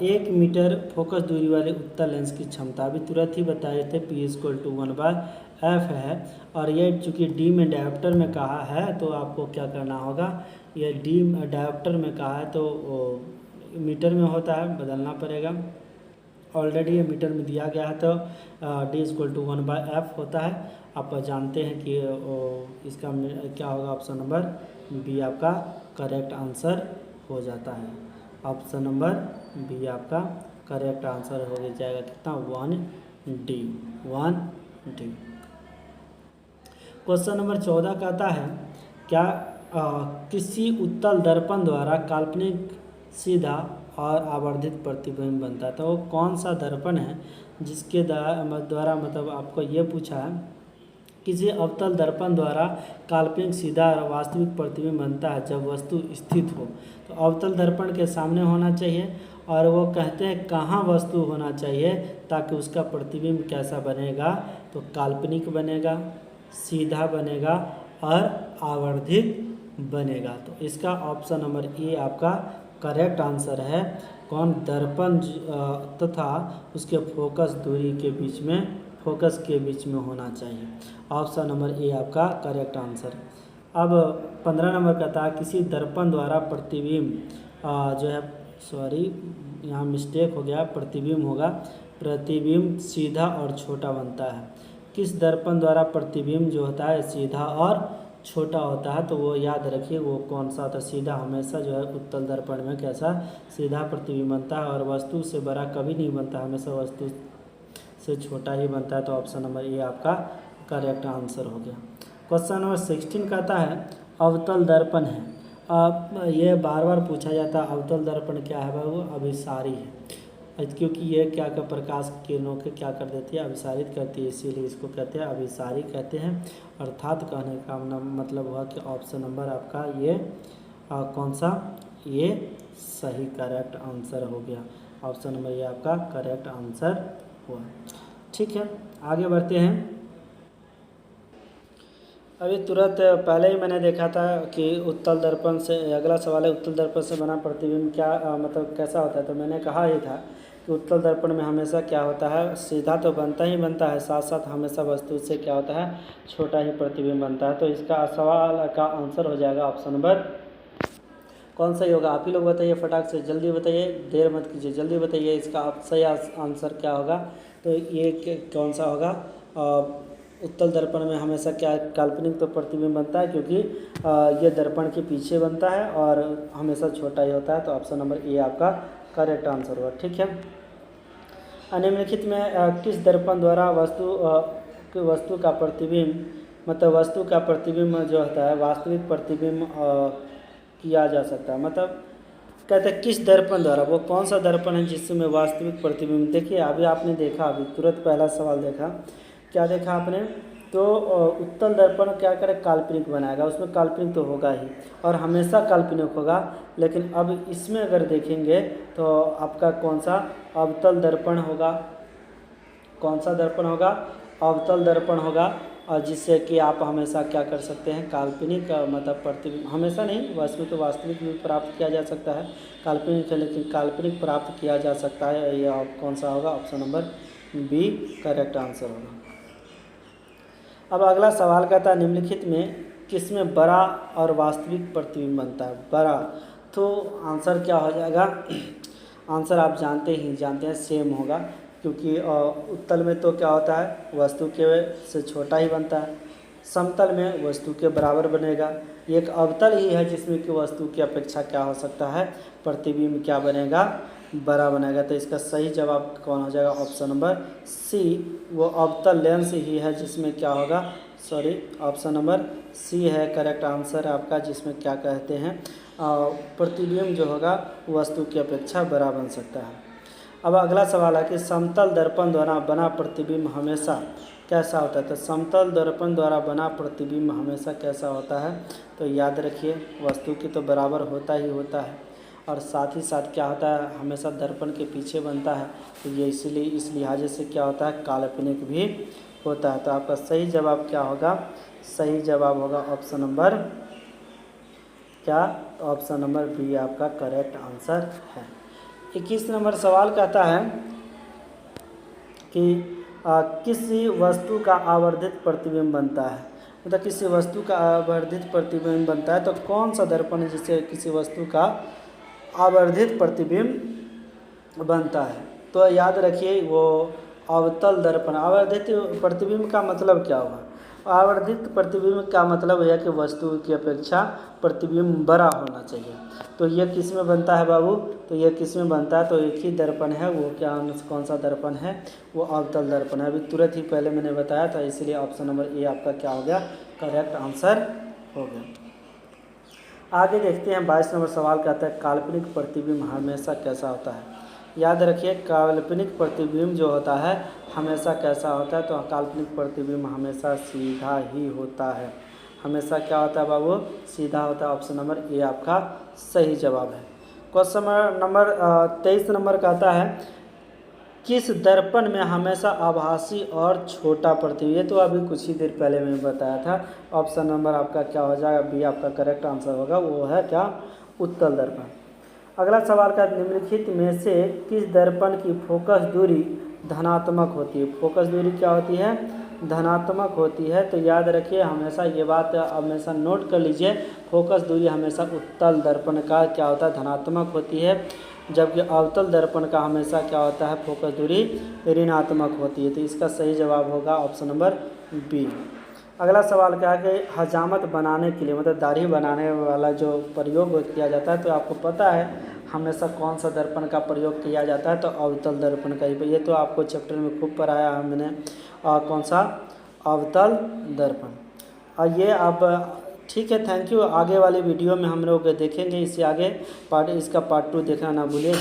1 मीटर फोकस दूरी वाले उत्तल लेंस की क्षमता भी तुरंत ही बताए थे, P=1/f है। और ये चूँकि डी में डायोप्टर में कहा है तो आपको क्या करना होगा? ये डी डायोप्टर में कहा है तो मीटर में होता है, बदलना पड़ेगा। ऑलरेडी ये मीटर में दिया गया है तो D=1/f होता है। आप जानते हैं कि इसका क्या होगा? ऑप्शन नंबर बी आपका करेक्ट आंसर हो जाता है। ऑप्शन नंबर बी आपका करेक्ट आंसर हो जाएगा। कितना? 1D। क्वेश्चन नंबर 14 कहता है क्या किसी उत्तल दर्पण द्वारा काल्पनिक सीधा और आवर्धित प्रतिबिंब बनता है? तो वो कौन सा दर्पण है जिसके द्वारा मतलब आपको ये पूछा है, किसी अवतल दर्पण द्वारा काल्पनिक सीधा और वास्तविक प्रतिबिंब बनता है जब वस्तु स्थित हो। तो अवतल दर्पण के सामने होना चाहिए और वो कहते हैं कहाँ वस्तु होना चाहिए ताकि उसका प्रतिबिंब कैसा बनेगा? तो काल्पनिक बनेगा, सीधा बनेगा और आवर्धित बनेगा। तो इसका ऑप्शन नंबर ए आपका करेक्ट आंसर है। कौन? दर्पण तथा उसके फोकस दूरी के बीच में फोकस के बीच में होना चाहिए। ऑप्शन नंबर ए आपका करेक्ट आंसर। अब 15 नंबर का था किसी दर्पण द्वारा प्रतिबिंब जो है, सॉरी यहाँ मिस्टेक हो गया, प्रतिबिंब होगा, प्रतिबिंब सीधा और छोटा बनता है। किस दर्पण द्वारा प्रतिबिंब जो होता है सीधा और छोटा होता है, तो वो याद रखिए वो कौन सा होता है। सीधा हमेशा जो है उत्तल दर्पण में कैसा सीधा प्रतिबिंब बनता है और वस्तु से बड़ा कभी नहीं बनता, हमेशा वस्तु से छोटा ही बनता है। तो ऑप्शन नंबर ए आपका करेक्ट आंसर हो गया। क्वेश्चन नंबर 16 कहता है अवतल दर्पण है। अब ये बार बार पूछा जाता है अवतल दर्पण क्या है, वो अभिसारी है, क्योंकि ये क्या कर प्रकाश किरणों के क्या कर देती है, अभिसारित करती है, इसीलिए इसको कहते हैं अभिसारी कहते हैं। अर्थात कहने का मतलब हुआ कि ऑप्शन नंबर आपका ये कौन सा, ये सही करेक्ट आंसर हो गया। ऑप्शन नंबर ये आपका करेक्ट आंसर हुआ। ठीक है, आगे बढ़ते हैं। अभी तुरंत पहले ही मैंने देखा था कि उत्तल दर्पण से, अगला सवाल है उत्तल दर्पण से बना प्रतिबिंब क्या मतलब कैसा होता है, तो मैंने कहा ही था कि उत्तल दर्पण में हमेशा क्या होता है, सीधा तो बनता ही बनता है, साथ साथ हमेशा वस्तु से क्या होता है, छोटा ही प्रतिबिंब बनता है। तो इसका सवाल का आंसर हो जाएगा ऑप्शन नंबर कौन सा ही होगा। आप ही लोग बताइए फटाक से, जल्दी बताइए, देर मत कीजिए, जल्दी बताइए इसका सही आंसर क्या होगा। तो ये कौन सा होगा, उत्तल दर्पण में हमेशा क्या काल्पनिक तो प्रतिबिंब बनता है, क्योंकि ये दर्पण के पीछे बनता है और हमेशा छोटा ही होता है। तो ऑप्शन नंबर ए आपका करेक्ट आंसर हुआ। ठीक है, निम्नलिखित में किस दर्पण द्वारा वस्तु का प्रतिबिंब, मतलब वस्तु का प्रतिबिंब जो होता है वास्तविक प्रतिबिंब किया जा सकता है। मतलब कहते हैं किस दर्पण द्वारा, वो कौन सा दर्पण है जिसमें वास्तविक प्रतिबिंब। देखिए अभी आपने देखा, अभी तुरंत पहला सवाल देखा, क्या देखा आपने, तो उत्तल दर्पण क्या करे, काल्पनिक बनाएगा, उसमें काल्पनिक तो होगा ही और हमेशा काल्पनिक होगा। लेकिन अब इसमें अगर देखेंगे तो आपका कौन सा अवतल दर्पण होगा, कौन सा दर्पण होगा, अवतल दर्पण होगा, और जिससे कि आप हमेशा क्या कर सकते हैं, काल्पनिक मतलब प्रतिबिंब, हमेशा नहीं, वास्तविक भी प्राप्त किया जा सकता है, काल्पनिक है लेकिन काल्पनिक प्राप्त किया जा सकता है। ये कौन सा होगा, option number B correct answer होगा। अब अगला सवाल कहता है निम्नलिखित में किसमें बड़ा और वास्तविक प्रतिबिंब बनता है, बड़ा। तो आंसर क्या हो जाएगा, आंसर आप जानते हैं सेम होगा, क्योंकि उत्तल में तो क्या होता है वस्तु के से छोटा ही बनता है, समतल में वस्तु के बराबर बनेगा। एक अवतल ही है जिसमें कि वस्तु की अपेक्षा क्या हो सकता है, प्रतिबिंब क्या बनेगा, बड़ा बनेगा। तो इसका सही जवाब कौन हो जाएगा, ऑप्शन नंबर सी, वो अवतल लेंस ही है जिसमें क्या होगा, सॉरी ऑप्शन नंबर सी है करेक्ट आंसर आपका, जिसमें क्या कहते हैं प्रतिबिंब जो होगा वस्तु की अपेक्षा बड़ा बन सकता है। अब अगला सवाल है कि समतल दर्पण द्वारा बना प्रतिबिंब हमेशा कैसा होता है। तो समतल दर्पण द्वारा बना प्रतिबिंब हमेशा कैसा होता है, तो याद रखिए वस्तु की तो बराबर होता ही होता है, और साथ ही साथ क्या होता है हमेशा दर्पण के पीछे बनता है। तो ये इसलिए इस लिहाजे से क्या होता है, काल्पनिक भी होता है। तो आपका सही जवाब क्या होगा, सही जवाब होगा ऑप्शन नंबर क्या, तो ऑप्शन नंबर बी आपका करेक्ट आंसर है। 21 नंबर सवाल कहता है कि किसी वस्तु का आवर्धित प्रतिबिंब बनता है, मतलब किसी वस्तु का आवर्धित प्रतिबिंब बनता है, तो कौन सा दर्पण है जिससे किसी वस्तु का आवर्धित प्रतिबिंब बनता है। तो याद रखिए वो अवतल दर्पण। आवर्धित प्रतिबिंब का मतलब क्या हुआ, आवर्धित प्रतिबिंब का मतलब है कि वस्तु की अपेक्षा प्रतिबिंब बड़ा होना चाहिए। तो ये किस में बनता है बाबू, तो ये किस में बनता है, तो एक ही दर्पण है, वो क्या कौन सा दर्पण है, वो अवतल दर्पण है। अभी तुरंत ही पहले मैंने बताया था, इसलिए ऑप्शन नंबर ए आपका क्या हो गया, करेक्ट आंसर हो गया। आगे देखते हैं 22 नंबर सवाल कहता है काल्पनिक प्रतिबिंब हमेशा कैसा होता है। याद रखिए काल्पनिक प्रतिबिंब जो होता है हमेशा कैसा होता है, तो काल्पनिक प्रतिबिंब हमेशा सीधा ही होता है, हमेशा क्या होता है बाबू, सीधा होता है। ऑप्शन नंबर ए आपका सही जवाब है। क्वेश्चन नंबर 23 नंबर कहता है किस दर्पण में हमेशा आभासी और छोटा प्रतिबिंब, ये तो अभी कुछ ही देर पहले मैंने बताया था। ऑप्शन नंबर आपका क्या हो जाएगा, बी आपका करेक्ट आंसर होगा, वो है क्या, उत्तल दर्पण। अगला सवाल का निम्नलिखित में से किस दर्पण की फोकस दूरी धनात्मक होती है। फोकस दूरी क्या होती है? धनात्मक होती है। तो याद रखिए, हमेशा ये बात हमेशा नोट कर लीजिए, फोकस दूरी हमेशा उत्तल दर्पण का क्या होता है? धनात्मक होती है, जबकि अवतल दर्पण का हमेशा क्या होता है? फोकस दूरी ऋणात्मक होती है। तो इसका सही जवाब होगा ऑप्शन नंबर बी। अगला सवाल क्या है कि हजामत बनाने के लिए, मतलब दाढ़ी बनाने वाला जो प्रयोग किया जाता है, तो आपको पता है हमेशा कौन सा दर्पण का प्रयोग किया जाता है? तो अवतल दर्पण का ही। ये तो आपको चैप्टर में खूब पढ़ाया है मैंने, कौन सा? अवतल दर्पण। और ये अब ठीक है, थैंक यू। आगे वाली वीडियो में हम लोग देखेंगे, इससे आगे इसका पार्ट 2 देखना ना भूलिए।